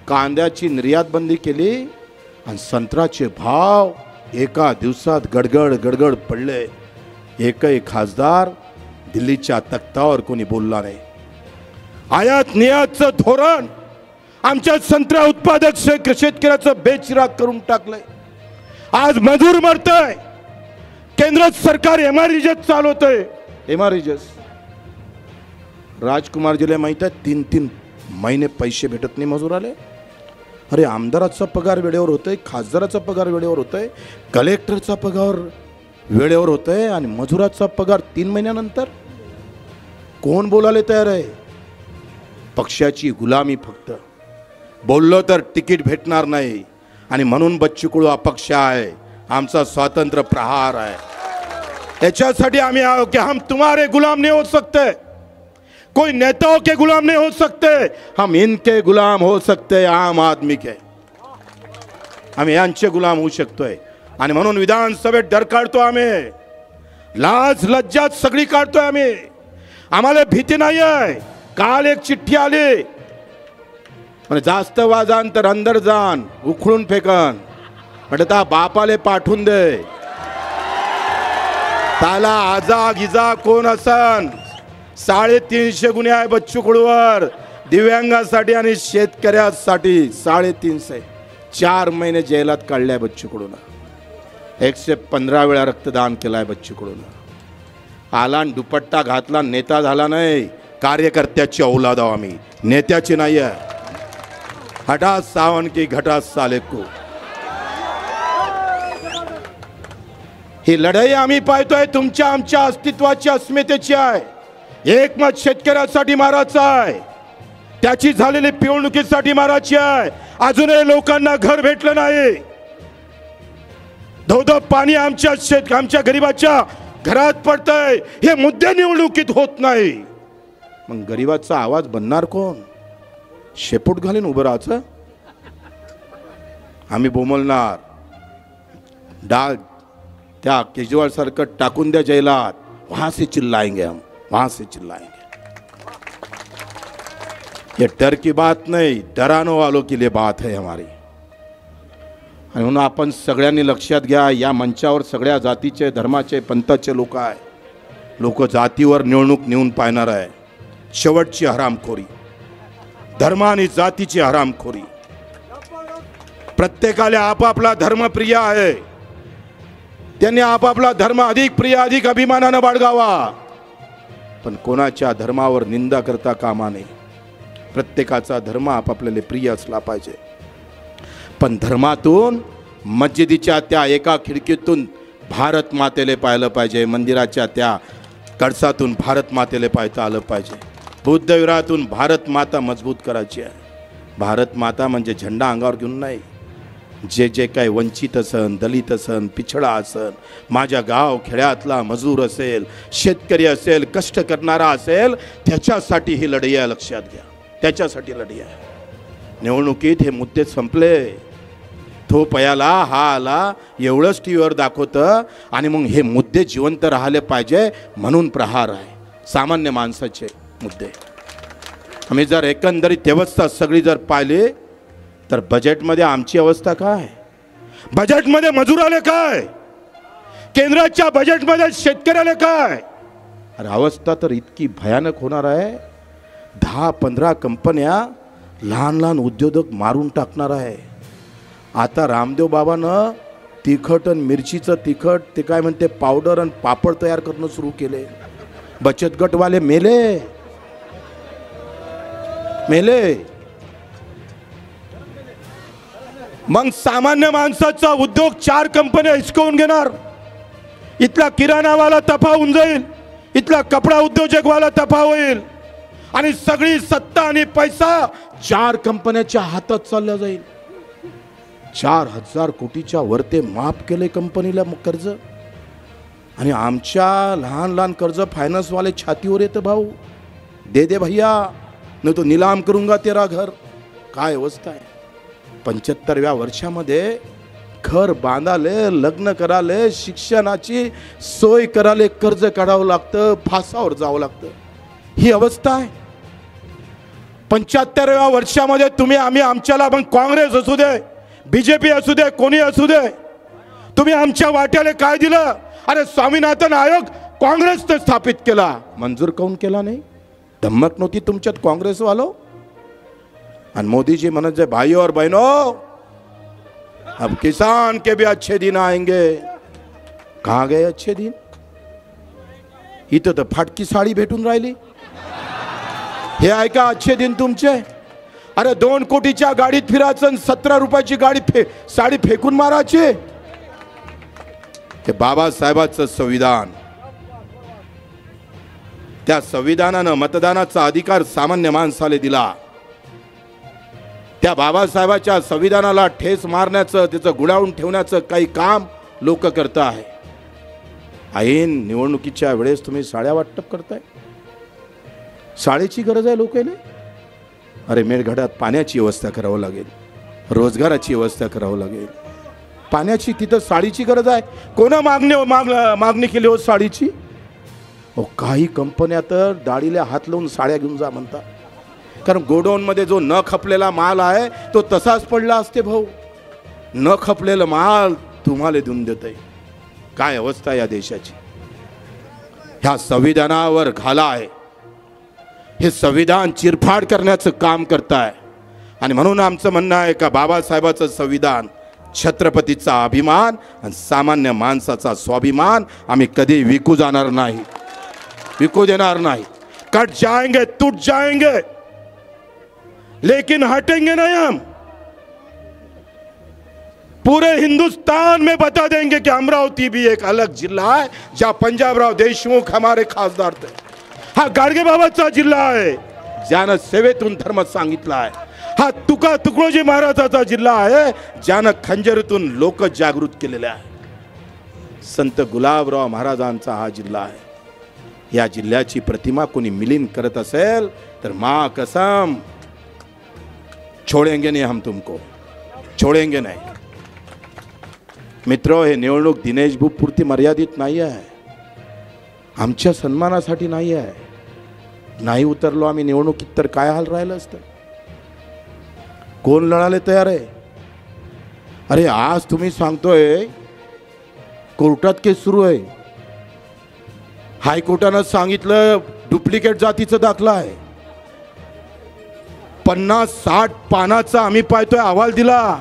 कांद्याची निर्यात बंदी केली आणि संत्र्याचे भाव एका दिवसात गडगड गडगड पडले. एकही खासदार दिल्लीच्या तख्तावर कोणी बोलला नाही. आयात निर्यातचं धोरण आमच्या संत्रा उत्पादक शेतकऱ्याचं बेचिराग करून टाकलंय. आज मजूर मरतय. केंद्र सरकार एमआरईजेस चालवतंय. एमआरईजेस राजकुमारजीला माहित आहे, 3-3 महिने पैसे भेटत नाही मजुराले. अरे आमदाराचा पगार वेळेवर होतोय, खासदाराचा पगार वेळेवर होतोय, कलेक्टरचा पगार वेळेवर होतोय, आणि मजुराचा पगार 3 महिन्यानंतर. कोण बोलायला तयार आहे? पक्षाची गुलामी. फक्त बोललो तर तिकीट भेटणार नाही, आणि म्हणून बच्चू कडू अपक्ष आहे. आमचा स्वातंत्र्य प्रहार आहे. याच्यासाठी आम्ही आहो कि हम तुम्हारे गुलाम नहीं हो सकते, कोई नेताओं के गुलाम नहीं हो सकते, हम इनके गुलाम हो सकते, आम आदमी के. आम्ही यांचे गुलाम होऊ शकतोय. आणि म्हणून विधानसभेत डर काढतो आम्ही, लाज लज्जा सगळी काढतोय आम्ही. आम्हाला भीती नाही आहे. काल एक चिठ्ठी आली, म्हणजे जास्त वाजान तर अंदर जाण, उखळून फेकन. म्हणता बापाले पाठवून दे, त्याला आजा गिजा कोण असन. 350 गुन्हे आहे बच्चू कडूवर, दिव्यांगासाठी आणि शेतकऱ्यासाठी 350. 4 महिने जेलात काढल्या बच्चू कडून. 115 वेळा रक्तदान केलाय बच्चू कडून. आला दुपट्टा घातला, नेता झाला नाही. कार्यकर्त्याची औलाद आहो आम्ही, नेत्याची नाही आहे. हटा सावन की घटा साले को. ही लढाई आम्ही पाहतोय तुमच्या आमच्या अस्तित्वाची अस्मितेची आहे. एकमत शेतकऱ्यासाठी मारायचं आहे, त्याची झालेली पिळवणुकीसाठी मारायची आहे. अजूनही लोकांना घर भेटलं नाही. धोधो पाणी आमच्या गरीबाच्या घरात पडतंय, हे मुद्दे निवडणुकीत होत नाही. मग गरीबाचा आवाज बनणार कोण? शेपूट घालीन उभं राहायचं? आम्ही बोंबलणार, डाळ त्या केजरीवाल सारखं टाकून द्या जैलात, वहां से चिल्लाएंगे हम, वहां से चिल्लाएंगे. ये डर की बात नहीं, डरानो वालों के लिए बात है हमारी. आणि म्हणून आपण सगळ्यांनी लक्षात घ्या, या मंचावर सगळ्या जातीचे, धर्माचे, पंथाचे लोक आहे. लोक जातीवर निवडणूक नेऊन पाहणार आहे. शेवटची हरामखोरी, धर्म आणि जातीची हरामखोरी. प्रत्येकाला आपापला धर्म प्रिय आहे, त्यांनी आपापला धर्म अधिक प्रिय, अधिक अभिमानानं बाळगावा. पण कोणाच्या धर्मावर निंदा करता कामा नये. प्रत्येकाचा धर्म आपापल्याला प्रिय असला पाहिजे. पण धर्मातून मस्जिदीच्या त्या एका खिडकीतून भारत मातेला पाहिलं पाहिजे, मंदिराच्या त्या कळसातून भारत मातेला पाहता आलं पाहिजे. बुद्ध विहारातून भारत माता मजबूत करायची आहे. भारत माता म्हणजे झेंडा अंगावर घेऊन नाही. जे जे काही वंचित असन, दलित असन, पिछडा असन, माझ्या गाव खेड्यातला मजूर असेल, शेतकरी असेल, कष्ट करणारा असेल, त्याच्यासाठी ही लढाई आहे. लक्षात घ्या, त्याच्यासाठी लढाई आहे. निवडणुकीत हे मुद्दे संपले. तो पयाला हा आला एवढंच टीव्हीवर दाखवतं आणि मग हे मुद्दे जिवंत राहिले पाहिजे म्हणून प्रहार आहे. सामान्य माणसाचे मुद्दे आम्ही जर एकंदरीत व्यवस्था सगळी जर पाहिली तर बजेटमध्ये आमची अवस्था काय, बजेटमध्ये मजुराले काय, केंद्राच्या बजेटमध्ये शेतकऱ्याला काय. अरे अवस्था तर इतकी भयानक होणार आहे. 10-15 कंपन्या, लहान लहान उद्योजक मारून टाकणार आहे. आता रामदेव बाबानं तिखट आणि मिरचीचं तिखट, ते काय म्हणते पावडर आणि पापड तयार करणं सुरू केले. बचत गटवाले मेले. मग सामान्य माणसाचा उद्योग 4 कंपन्या हिसकावून घेणार. इथला किराणावाला तफा होऊन जाईल, इथला कपडा उद्योजकवाला तफा होईल आणि सगळी सत्ता आणि पैसा 4 कंपन्याच्या हातात चालला जाईल. 4000 कोटीच्या वरते माफ केले कंपनीला कर्ज. आणि आमच्या लहान लहान कर्ज फायनान्सवाले छातीवर येतं, भाऊ दे दे भैया, नाही तो निलाम करूंगा तेरा घर. काय अवस्था आहे. 75व्या वर्षामध्ये घर बांधाले, लग्न कराले, शिक्षणाची सोय कराले कर्ज काढावं लागतं, फासावर जावं लागतं. ही अवस्था आहे. 75व्या वर्षामध्ये तुम्ही आम्ही आमच्याला पण काँग्रेस असू दे, बीजेपी असू दे, कोणी असू दे, तुम्ही आमच्या वाट्याला काय दिलं? अरे स्वामीनाथन आयोग काँग्रेसने स्थापित केला, मंजूर काऊन केला नाही? धमक नव्हती तुमच्यात काँग्रेसवालो? और मोदी जी मनोज भाइयों और बहनों, अब किसान के भी अच्छे दिन आएंगे. कहाँ गए अच्छे दिन? इथं तर फाटकी साडी भेटून राहिली. हे आहे का अच्छे दिन तुमचे? अरे 2 कोटीच्या गाडीत फिरायचं, 17 रुपयाची साडी फेकून मारायची. हे बाबासाहेबांचं संविधान, त्या संविधानानं मतदानाचा अधिकार सामान्य माणसाला दिला. त्या बाबासाहेबाच्या संविधानाला ठेस मारण्याचं, त्याचं गुडावून ठेवण्याचं काही काम लोक करत आहे. ऐन निवडणुकीच्या वेळेस तुम्ही साड्या वाटप करताय. साडीची गरज आहे लोकांना. अरे मेळघाटात पाण्याची व्यवस्था करावं लागेल, रोजगाराची व्यवस्था करावं लागेल. पाण्याची तिथं साडीची गरज आहे. कोणा मागणी केली हो साडीची? काही कंपन्या तर दाढीला हात लावून साड्या घेऊन जा म्हणतात. कारण गोडाऊनमध्ये जो न खपलेला माल आहे तो तसाच पडला असते. भाऊ न खपलेला माल तुम्हाला देऊन देत आहे. काय अवस्था या देशाची. ह्या संविधानावर घाला आहे. हे संविधान चिरफाड करण्याचं काम करताय. आणि म्हणून आमचं म्हणणं आहे का बाबासाहेबाचं संविधान छत्रपतीचा अभिमान आणि सामान्य माणसाचा स्वाभिमान आम्ही कधी विकू जाणार नाही, विकू देणार नाही. कट जाएंगे, टूट जाएंगे, लेकिन हटेंगे नहीं हम. पूरे हिंदुस्तान में बता देंगे कि अमरावती भी एक अलग जिल्हा है जहां पंजाबराव देशमुख हमारे खासदार थे. हा गाडगे बाबाचा जिल्हा आहे ज्यानं सेवेतून धर्म सांगितला आहे. हा तुकोजी महाराजाचा जिल्हा आहे ज्यानं खंजरीतून लोक जागृत केलेले आहे. संत गुलाबराव महाराजांचा हा जिल्हा आहे. या जिल्ह्याची प्रतिमा कोणी मिलीन करत असेल तर मां कसम छोडेंगे नहीं हम तुमको, छोडेंगे नाही. मित्र, हे निवडणूक दिनेश भाऊ पुरती मर्यादित नाही आहे, आमच्या सन्मानासाठी नाही आहे. नाही उतरलो आम्ही निवडणुकीत तर काय हाल राहिलं असतं. कोण लढायला तयार आहे? अरे आज तुम्ही सांगतोय कोर्टात केस सुरू आहे, हायकोर्टानं सांगितलं डुप्लिकेट जातीचा दाखला आहे. 50-60 पानाचा आम्ही पाहतोय अहवाल दिला,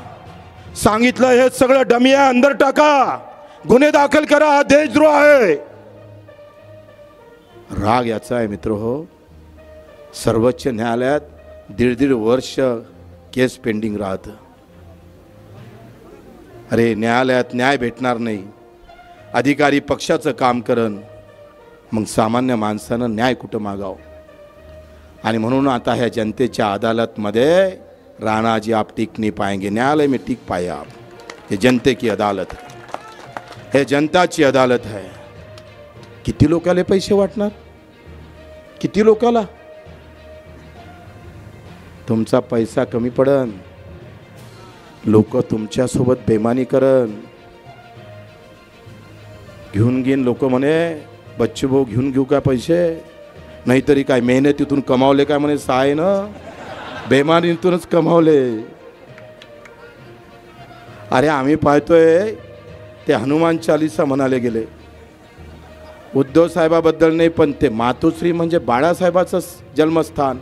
सांगितलं हे सगळं डमी आहे, अंदर टाका, गुन्हे दाखल करा, हा देशद्रोह आहे. राग याचा आहे मित्र हो, सर्वोच्च न्यायालयात 1.5 वर्ष केस पेंडिंग राहतं. अरे न्यायालयात न्याय भेटणार नाही, अधिकारी पक्षाचं काम करन, मग सामान्य माणसानं न्याय कुठं मागाव. आणि म्हणून आता ह्या जनतेच्या अदालतमध्ये राणाजी आप टिक नहीं पाएंगे, न्यायालय में टिक पाए आप. हे जनते की अदालत है, हे जनताची अदालत है. किती लोकाला पैसे वाटणार, किती लोकाला? तुमचा पैसा कमी पडन, लोक तुमच्यासोबत बेमानी करन. घेऊन घेऊन लोक म्हणे बच्चू भाऊ घेऊन घेऊ का पैसे, नाहीतरी काय मेहनतीतून कमावले काय म्हणे, साय ना बेमानीतूनच कमावले. अरे आम्ही पाहतोय ते हनुमान चालीसा म्हणाले गेले, उद्धव साहेबाबद्दल नाही पण ते मातोश्री म्हणजे बाळासाहेबाचं जन्मस्थान.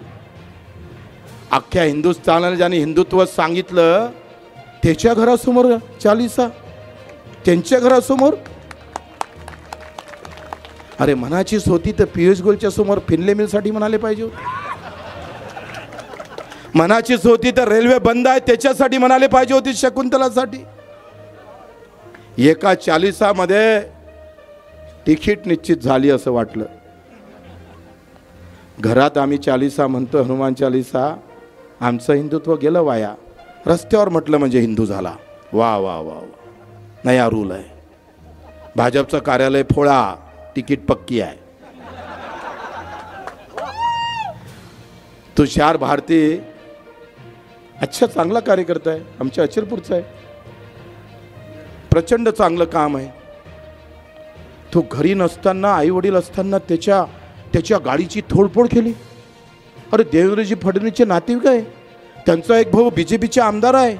अख्ख्या हिंदुस्थानाला ज्याने हिंदुत्व सांगितलं त्याच्या घरासमोर चालीसा, त्यांच्या घरासमोर. अरे मनाचीच होती तर पियुष गोलच्या समोर फिनले मिलसाठी म्हणाले पाहिजे होते. मनाचीच होती तर रेल्वे बंद आहे त्याच्यासाठी म्हणाले पाहिजे होती, शकुंतलासाठी. एका चालीसामध्ये तिकीट निश्चित झाली असं वाटलं. घरात आम्ही चालीसा म्हणतो, हनुमान चालीसा, आमचं हिंदुत्व गेलं वाया. रस्त्यावर म्हटलं म्हणजे हिंदू झाला. वा वा वा वा, नया रूल आहे. भाजपचं कार्यालय फोळा, तिकीट पक्की आहे. तुषार भारती अच्छा चांगला कार्यकर्ता आहे, आमच्या अचलपूरचा आहे, प्रचंड चांगलं काम आहे. तो घरी नसताना, आई वडील असताना त्याच्या गाडीची तोडफोड केली. अरे देवेंद्रजी फडणवीसचे नातेवाईक आहे, त्यांचा एक भाऊ बीजेपीचे आमदार आहे.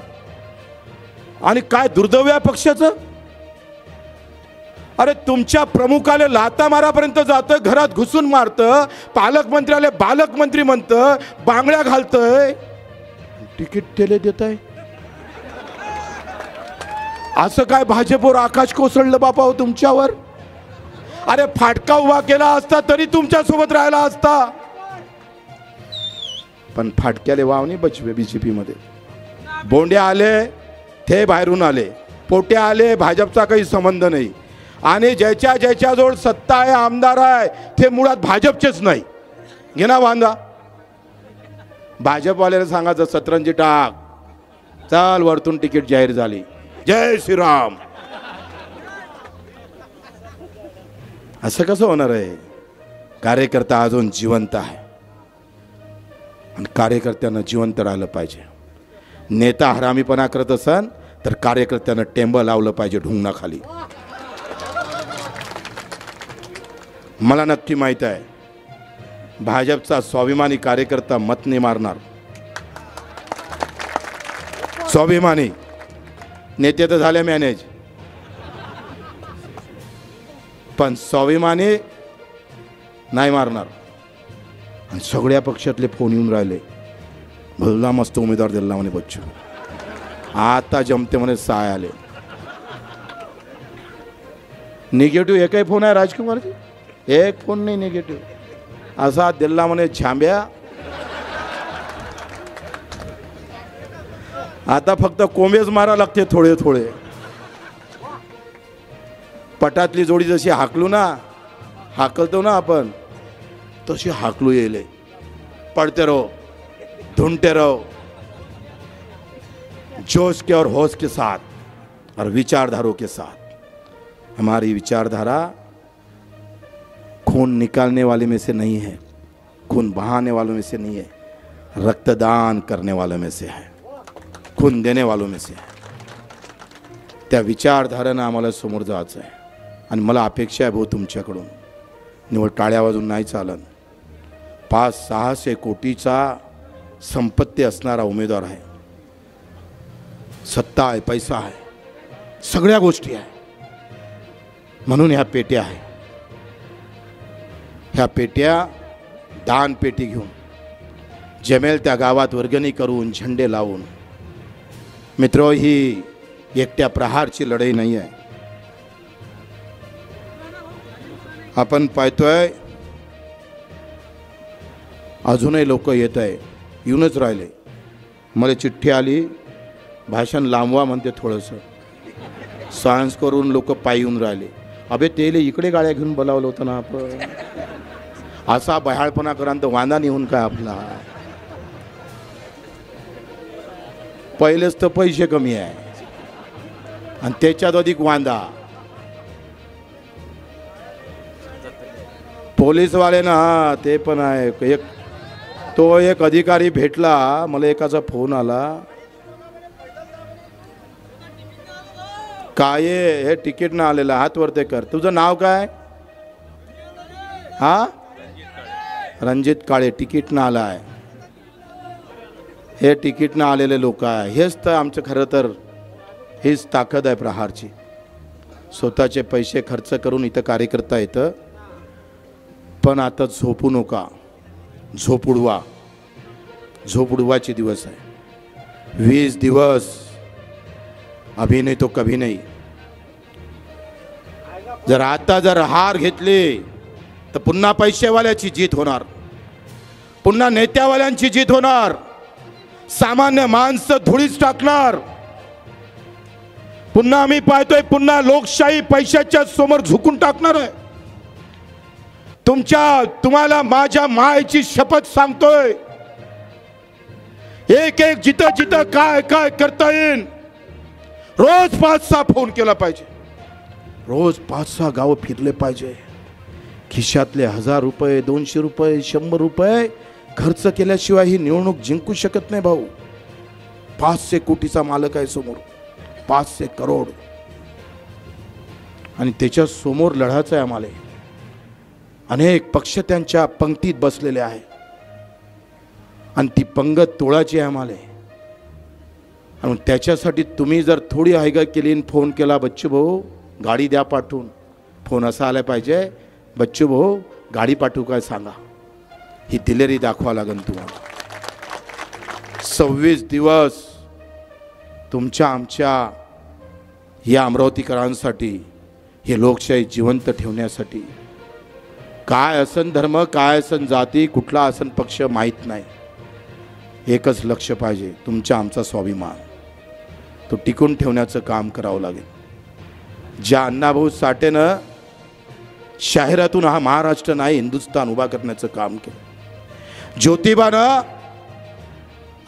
आणि काय दुर्दैव आहे पक्षाचं. अरे तुमच्या प्रमुखाला लाता मारापर्यंत जातं, घरात घुसून मारतं, पालकमंत्र्याला बालकमंत्री म्हणतं, बांगड्या घालतंय, तिकीट तेले देत आहे. असं काय भाजपवर आकाश कोसळलं बापा हो तुमच्यावर. अरे फाटका उभा केला असता तरी तुमच्या सोबत राहिला असता, पण फाटक्याले वाव नाही बचवे. बीजेपी मध्ये बोंड्या आले ते बाहेरून आले, पोट्या आले, भाजपचा काही संबंध नाही. आणि ज्याच्या जवळ सत्ता आहे, आमदार आहे, ते मुळात भाजपचेच नाही. घेना बांधा. भाजपवाल्याला सांगायचं सतरंजी टाक, चाल वरतून तिकीट जाहीर झाली, जय श्रीराम. असं कसं होणार आहे. कार्यकर्ता अजून जिवंत आहे आणि कार्यकर्त्यांना जिवंत राहिलं पाहिजे. नेता हरामीपणा करत असन तर कार्यकर्त्यांना टेंब लावलं पाहिजे ढुंगणाखाली. मला नक्की माहित आहे भाजपचा स्वाभिमानी कार्यकर्ता मत नाही मारणार. स्वाभिमानी नेते तर झाले मॅनेज, पण स्वाभिमानी नाही मारणार. आणि सगळ्या पक्षातले फोन येऊन राहिले, भला मस्त उमेदवार दिला म्हणे बच्चू, आता जमते म्हणे साय आले. निगेटिव्ह एकही फोन आहे राजकुमारजी, एक फोन नाही निगेटिव्ह. असा दिल्ला म्हणे छांब्या, आता फक्त कोंबेच मारा लागते थोडे थोडे. पटातली जोडी जशी हाकलू ना, हाकलतो ना आपण, तशी हाकलू येले. पढ़ते रहो, ढूंढते रहो, जोश के और होश के साथ और विचारधारों के साथ. हमारी विचारधारा खून निकालने वाले में से नहीं है, खून बहाने वालों में से नहीं है, रक्तदान करने वालों में से है, खून देणे वालों में से आहे. त्या विचारधारेनं आम्हाला समोर जायचं आहे. आणि मला अपेक्षा आहे भाऊ तुमच्याकडून, निवड टाळ्या वाजून नाही चालत. 500-600 कोटीचा संपत्ती असणारा उमेदवार आहे. सत्ता आहे, पैसा आहे, सगळ्या गोष्टी आहे. म्हणून ह्या पेट्या आहे. ह्या पेट्या दान पेटी घेऊन जमेल त्या गावात वर्गणी करून झेंडे लावून. मित्रो, ही एकट्या प्रहारची लढाई नाही आहे. आपण पाहतोय अजूनही लोक येत आहे, येऊनच राहिले. मला चिठ्ठी आली, भाषण लांबवा म्हणते, थोडंसं सायन्स करून लोक पायी येऊन राहिले. अबे तेले इकडे गाड्या घेऊन बोलावलं होतं ना आपण. असा बहाळपणा करा तर वांदा निघून काय आपला. पहिलेच तर पैसे कमी आहे आणि त्याच्यात अधिक वांदा. पोलीसवाले ना, ते पण आहे. एक अधिकारी भेटला, मला एकाचा फोन आला, काय हे तिकीट ना आलेलं, हात वरते कर. तुझं नाव काय? हा, रणजित काळे. तिकीट ना आला आहे. हे तिकीट ना आलेले लोक आहे. हेच तर आमचं खरं तर हीच ताकद आहे प्रहारची. स्वतःचे पैसे खर्च करून इथं कार्यकर्ता येतं. पण आता झोपू नका, झोप उडवा. झोप उडवाचे दिवस आहे. 20 दिवस अभी नहीं तो कभी नहीं. जर आता हार घेतली तर पुन्हा पैसेवाल्याची जीत होणार, पुन्हा नेत्यावाल्यांची जीत होणार. सामान्य माणसं धुळीच टाकणार. पुन्हा आम्ही पाहतोय, पुन्हा लोकशाही पैशाच्या समोर झुकून टाकणार आहे. तुम्हाला माझ्या मायेची शपथ सांगतोय, एक जिथं जिथं काय काय करता येईल, रोज 5-6 फोन केला पाहिजे. रोज 5-6 गावं फिरले पाहिजे. खिशातले 1000 रुपये, 200 रुपये, 100 रुपये खर्च केल्याशिवाय ही निवडणूक जिंकू शकत नाही भाऊ. 500 कोटीचा मालक आहे समोर, 500 करोड. आणि त्याच्या समोर लढायचं आहे आम्हाला. अनेक पक्ष त्यांच्या पंक्तीत बसलेले आहे आणि ती पंगत तोडायची आहे आम्हाला. आणि त्याच्यासाठी तुम्ही जर थोडी हायगा केली, फोन केला, बच्चू भाऊ गाडी द्या पाठवून, फोन असा आला पाहिजे, बच्चू भाऊ गाडी पाठवू काय सांगा. ही दिलेरी दाखवा लागेल तुम्हाला. 26 दिवस तुमच्या आमच्या या अमरावतीकरांसाठी, हे लोकशाही जिवंत ठेवण्यासाठी. काय असन धर्म, काय असन जाती, कुठला असन पक्ष माहीत नाही. एकच लक्ष पाहिजे, तुमच्या आमचा स्वाभिमान तो टिकून ठेवण्याचं काम करावं लागेल. ज्या अण्णाभाऊ साठेनं शहरातून हा महाराष्ट्र नाही हिंदुस्थान उभा करण्याचं काम केलं. ज्योतिबानं,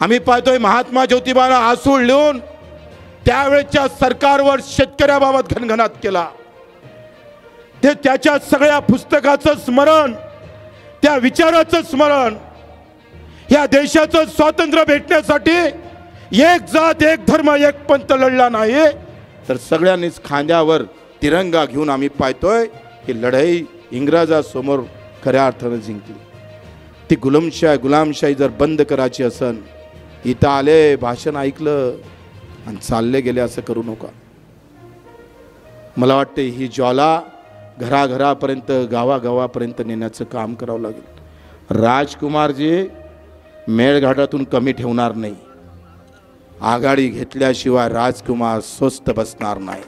आम्ही पाहतोय महात्मा ज्योतिबानं आसूळ लिहून त्यावेळेच्या सरकारवर शेतकऱ्याबाबत घणघणाट केला. ते त्याच्या सगळ्या पुस्तकाचं स्मरण, त्या विचाराचं स्मरण, या देशाचं स्वातंत्र्य भेटण्यासाठी एक जात, एक धर्म, एक पंथ लढला नाही, तर सगळ्यांनीच खांद्यावर तिरंगा घेऊन आम्ही पाहतोय ही लढाई इंग्रजासमोर खऱ्या अर्थानं जिंकली. ती गुलामशाही जर बंद करायची असन, इथं आले, भाषण ऐकलं आणि चालले गेले, असं करू नका. मला वाटते ही ज्वाला घराघरापर्यंत, गावागावापर्यंत नेण्याचं काम करावं लागेल. राजकुमारजी मेळघाटातून कमी ठेवणार नाही. आघाडी घेतल्याशिवाय राजकुमार स्वस्त बसणार नाही.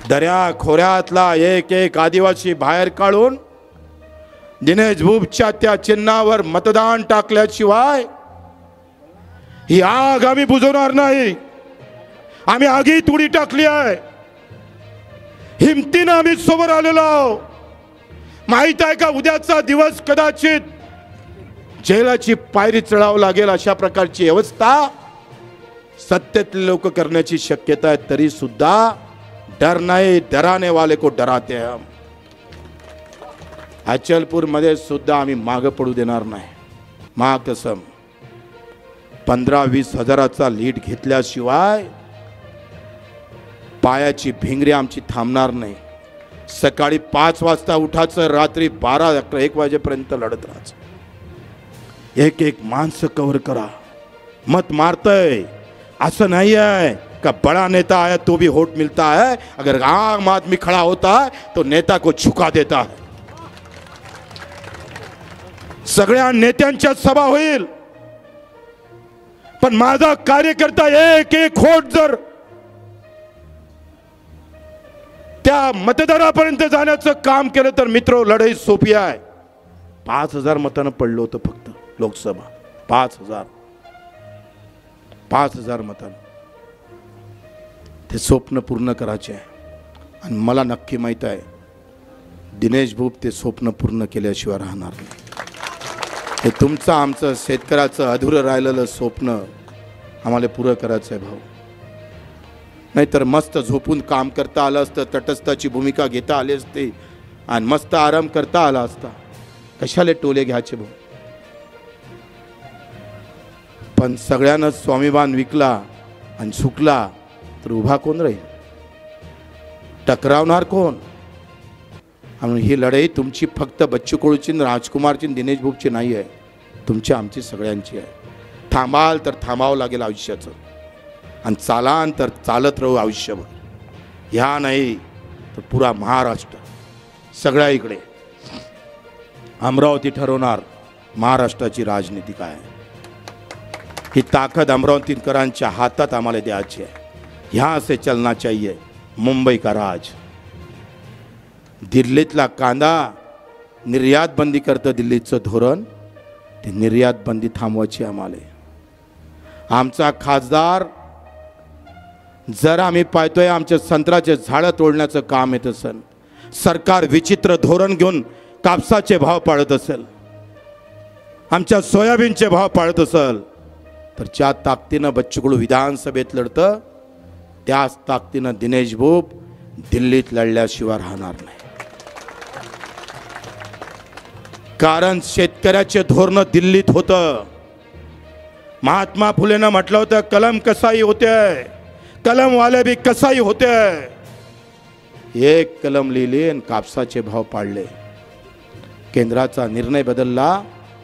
दर्या खोऱ्यातला एक एक आदिवासी बाहेर काढून दिनेश भूपच्या त्या चिन्हावर मतदान टाकल्याशिवाय ही आग आम्ही बुजवणार नाही. आम्ही आगीत उडी टाकली आहे. हिमतीनं आम्ही समोर आलेलो आहोत. माहित आहे का, उद्याचा दिवस कदाचित जेलाची पायरी चढावं लागेल अशा प्रकारची व्यवस्था सत्तेतले लोक करण्याची शक्यता आहे. तरी सुद्धा डर नहीं, डराने वाले को डराते हैं हम. अचलपूर मध्ये सुद्धा आम्ही मागे पडू देणार नाही. मा कसम 15-20 हजाराचा लीड घेतल्याशिवाय पायाची भिंगरी आमची थांबणार नाही. सकाळी 5 वाजता उठायचं, रात्री 12-1 वाजेपर्यंत लढत राहायचं. एक एक माणसं कव्हर करा. मत मारतय असं नाही आहे का बड़ा नेता आया तो भी वोट मिलता है. अगर आम आदमी खड़ा होता है तो नेता को झुका देता है. सगळ्या नेत्यांच्या सभा होईल, पण माझा कार्यकर्ता एक एक वोट जर त्या मतदारापर्यंत जाण्याचं काम केलं तर मित्र लढाई सोपी आहे. 5,000 मतानं पडलं होतं फक्त लोकसभा. 5,000 मतानं. ते स्वप्न पूर्ण करायचे आहे. आणि मला नक्की माहित आहे दिनेश भाऊ ते स्वप्न पूर्ण केल्याशिवाय राहणार नाही. हे तुमचं आमचं शेतकऱ्याचं अधुरं राहिलेलं स्वप्न आम्हाला पुरं करायचं आहे भाऊ. नाहीतर मस्त झोपून काम करता आलं असतं, तटस्थाची भूमिका घेता आली असते आणि मस्त आराम करता आला असता. कशाले टोले घ्यायचे भाऊ. पण सगळ्यांना स्वाभिमान विकला आणि झुकला तर उभा कोण राहील, टकरावणार कोण. आणि ही लढाई तुमची फक्त बच्चू कडूची, राजकुमारची, दिनेश भाऊची नाही आहे, तुमची आमची सगळ्यांची आहे. थांबाल तर थांबावं लागेल आयुष्याचं, आणि चालान तर चालत राहू आयुष्यभर. ह्या नाही तर पुरा महाराष्ट्र सगळ्या इकडे. अमरावती ठरवणार महाराष्ट्राची राजनीती काय आहे. ही ताकद अमरावतीकरांच्या हातात आम्हाला द्यायची आहे. यहाँ से चलना चाहिए मुंबई का राज. दिल्लीतला कांदा निर्यात बंदी करतं दिल्लीचं धोरण, ते निर्यात बंदी थांबवायची आम्हाला. आमचा खासदार जर आम्ही पाहतोय आमच्या संत्र्याचे झाडं तोडण्याचं काम येत असेल, सरकार विचित्र धोरण घेऊन कापसाचे भाव पाळत असेल, आमच्या सोयाबीनचे भाव पाळत असेल, तर ज्या ताकदीनं बच्चूकडू विधानसभेत लढतं त्याच ताकदीनं दिनेश भाऊ दिल्लीत लढल्याशिवाय राहणार नाही. कारण शेतकऱ्याचे धोरण दिल्लीत होतं. महात्मा फुलेनं म्हटलं होतं कलम कसाई होते, कलम वाले भी कसाई होते. एक कलम लिहिली आणि कापसाचे भाव पाडले. केंद्राचा निर्णय बदलला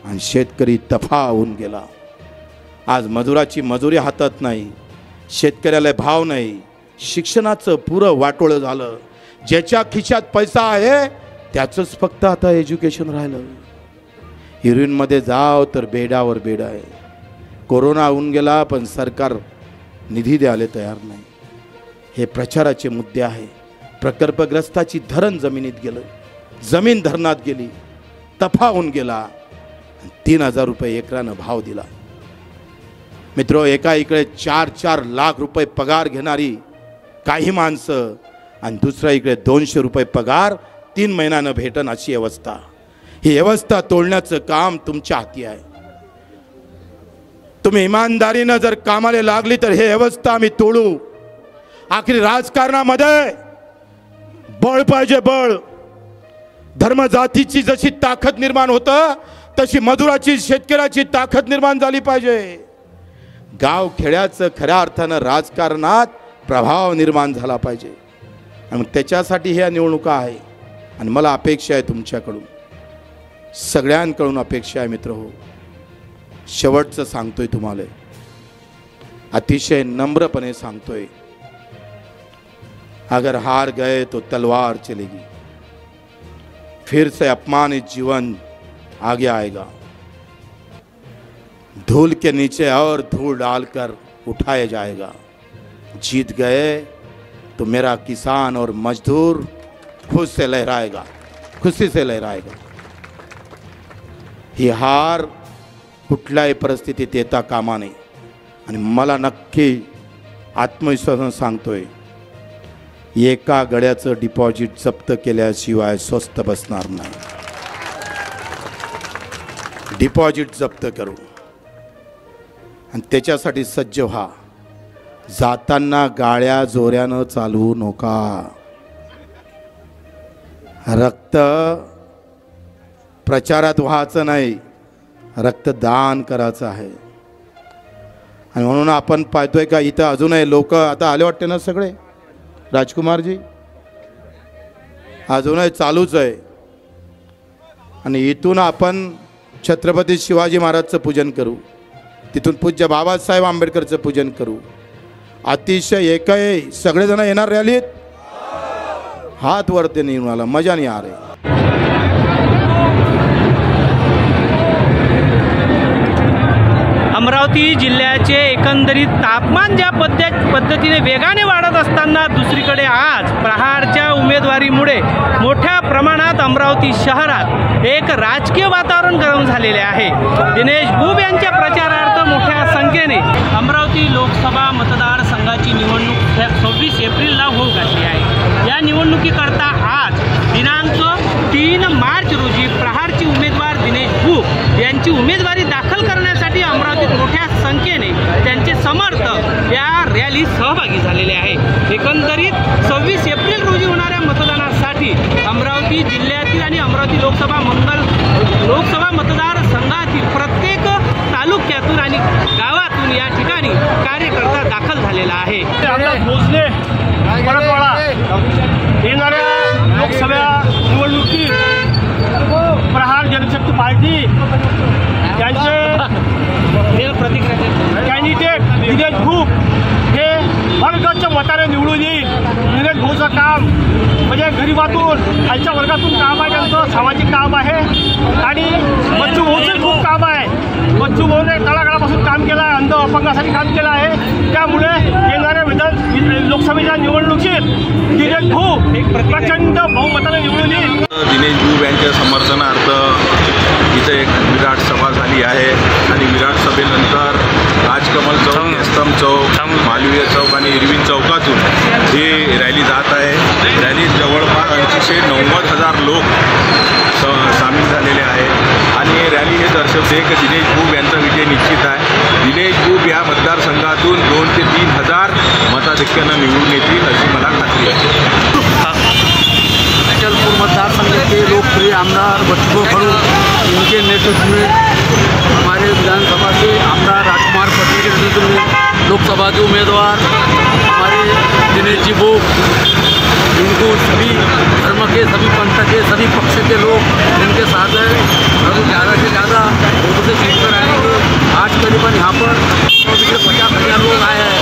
आणि शेतकरी दफा होऊन गेला. आज मजुराची मजुरी हातात नाही, शेतकऱ्याला भाव नाही, शिक्षणाचं पुरं वाटोळं झालं. ज्याच्या खिशात पैसा आहे त्याचंच फक्त आता एज्युकेशन राहिलं. हिरोईनमध्ये जाव तर बेडावर बेडा आहे. कोरोना होऊन गेला पण सरकार निधी द्यायला तयार नाही. हे प्रचाराचे मुद्दे आहे. प्रकल्पग्रस्ताची धरण जमिनीत गेलं, जमीन धरणात गेली, तफा होऊन गेला. 3,000 रुपये एकरानं भाव दिला. मित्रो, एका इकडे 4-4 लाख रुपये पगार घेणारी काही माणसं आणि दुसऱ्या इकडे 200 रुपये पगार 3 महिन्यानं भेटन अशी अवस्था. ही व्यवस्था तोडण्याचं काम तुमच्या हाती आहे. तुम्ही इमानदारीनं जर कामाला लागली तर हे व्यवस्था आम्ही तोडू. आखरी राजकारणामध्ये बळ पाहिजे, बळ. धर्म जातीची जशी ताकद निर्माण होतं तशी मजुराची, शेतकऱ्याची ताकद निर्माण झाली पाहिजे. गाव खेड्याचं खऱ्या अर्थानं राजकारणात प्रभाव निर्माण झाला पाहिजे. आणि त्याच्यासाठी ह्या निवडणुका आहे. आणि मला अपेक्षा आहे तुमच्याकडून, सगळ्यांकडून अपेक्षा आहे मित्र हो. शेवटचं सांगतोय तुम्हाला, अतिशय नम्रपणे सांगतोय, अगर हार गए तो तलवार चलेगी, फिर से अपमानित जीवन आगे आएगा. धूल के नीचे और धूल डालकर उठाया जाएगा. जीत गए तो मेरा किसान और मजदूर खुश से लहराएगा, खुशी से लहराएगा. ही हार कुठल्याही परिस्थितीत येता कामा नये. आणि मला नक्की आत्मविश्वासानं सांगतोय, एका गड्याचं डिपॉझिट जप्त केल्याशिवाय स्वस्त बसणार नाही. डिपॉझिट जप्त करू आणि त्याच्यासाठी सज्ज व्हा. जाताना गाड्या जोऱ्यानं चालवू नका. रक्त प्रचारात व्हायचं नाही, रक्तदान करायचं आहे. आणि म्हणून आपण पाहतोय का इथं अजूनही लोक आता आले वाटते ना सगळे. राजकुमारजी अजूनही चालूच आहे. आणि इथून आपण छत्रपती शिवाजी महाराजचं पूजन करू, तिथून पूज्य बाबासाहेब आंबेडकरचं पूजन करू. अतिशय एकही सगळेजण येणार रॅलीत. हात वरते नहीं वाला मजा नहीं आ रही. अमरावती जिल्ह्याचे एकंदरीत तापमान ज्या पद्धतीने वेगाने वाढत असताना दुसरीकडे आज प्रहारच्या उमेदवारीमुळे मोठ्या प्रमाणात अमरावती शहरात एक राजकीय वातावरण गरम झालेले आहे. दिनेश बुब यांच्या प्रचारार्थ मोठ्या संख्येने अमरावती लोकसभा मतदारसंघाची निवडणूक 26 एप्रिलला होऊ घातली आहे. या निवडणुकीकरता आज दिनांक 3 मार्च रोजी प्रहारचे उमेदवार दिनेश बुब यांची उमेदवारी दाखल करण्यासाठी अमरावतीत मोठ्या संख्येने त्यांचे समर्थक या रॅलीत सहभागी झालेले आहेत. एकंदरीत 26 एप्रिल रोजी होणाऱ्या मतदानासाठी अमरावती जिल्ह्यातील आणि अमरावती लोकसभा मतदारसंघातील प्रत्येक तालुक्यातून आणि गावातून या ठिकाणी कार्यकर्ता दाखल झालेला आहे. भोसले मराठवाडा येणाऱ्या लोकसभा निवडणुकीत प्रहार जनशक्ती पार्टी त्यांचे कॅन्डिडेट दिनेश बुब हे वर्गाच्या मताने निवडून येईल. दिनेश भाऊचं काम म्हणजे गरिबातून खालच्या वर्गातून काम आहे, त्यांचं सामाजिक काम आहे. आणि बच्चू भाऊचं खूप काम आहे. बच्चू भाऊने तळागाळापासून काम केलं आहे, अंध अपंगासाठी काम केलं आहे. त्यामुळे येणाऱ्या लोकसभेच्या निवडणुकीत दिनेश भाऊ प्रचंड बहुमताने निवडून येईल. दिनेश बुब यांच्या समर्थनार्थ इथे एक विराट सभा झाली आहे आणि विराट सभेनंतर राजकमल चौक, स्तंभ चौक, मालवीय चौक आणि इरविन चौकातून ही रॅली जात आहे. रॅलीत जवळपास 890,000 लोक सामील झालेले आहेत आणि रॅली हे दर्शवते की दिनेश बुब यांचा विजय निश्चित आहे. दिनेश बुब या मतदारसंघातून 2 ते 3 हजार मताधिक्यानं निवडून येतील अशी मला खात्री आहे. जलपुर मतदार संघ के लोकप्रिय आमदार बच्चू भाऊ इनके नेतृत्व में हमारे विधानसभा के आमदार राजकुमार पटेल के नेतृत्व में लोकसभा के उम्मीदवार हमारे दिनेश जी बुब, इनको सभी धर्म के, सभी पंथ के, सभी पक्ष के लोग इनके साथ हैं और ज़्यादा से ज़्यादा वोटों से जीत कर आएंगे. आज करीबन यहाँ पर 50,000 लोग आए हैं.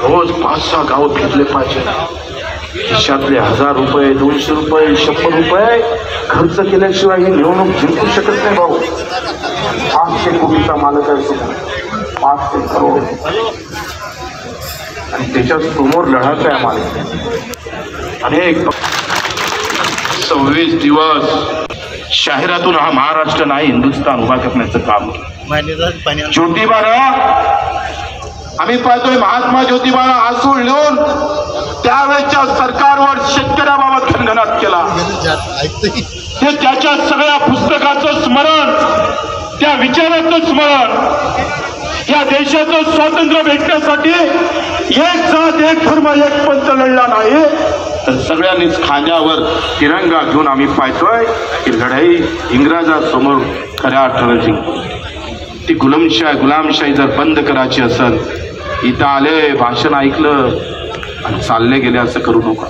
रोज 5-6 गाव फिरले पाहिजे. खिशातले 1000 रुपये, 200 रुपये, 100 रुपये खर्च केल्याशिवाय ही निवडणूक जिंकू शकत नाही भाऊ. 500 कोटीचा मालक आहे तो, 500 करोड आणि त्याच्या समोर लढायचं आहे आम्हाला. अनेक 26 दिवस शहरातून हा महाराष्ट्र नाही हिंदुस्थान उभा करण्याचं काम. ज्योतिबा आम्ही पाहतोय महात्मा ज्योतिबाला आसूळ लिहून त्यावेळेच्या सरकारवर शेतकऱ्याबाबत खणखणाट केला. ते त्याच्या सगळ्या पुस्तकाचं स्मरण, त्या विचाराचं स्मरण, या देशाचं स्वातंत्र्य भेटण्यासाठी एक जात, एक धर्म, एक पंथ लढला नाही तर सगळ्यांनीच खांद्यावर तिरंगा घेऊन आम्ही पाहतोय की लढाई इंग्रजांसमोर खऱ्या अर्थानं जिंकू. ती गुलामशाही जर बंद करायची असेल, इथं आले, भाषण ऐकलं आणि चालले गेले असं करू नका.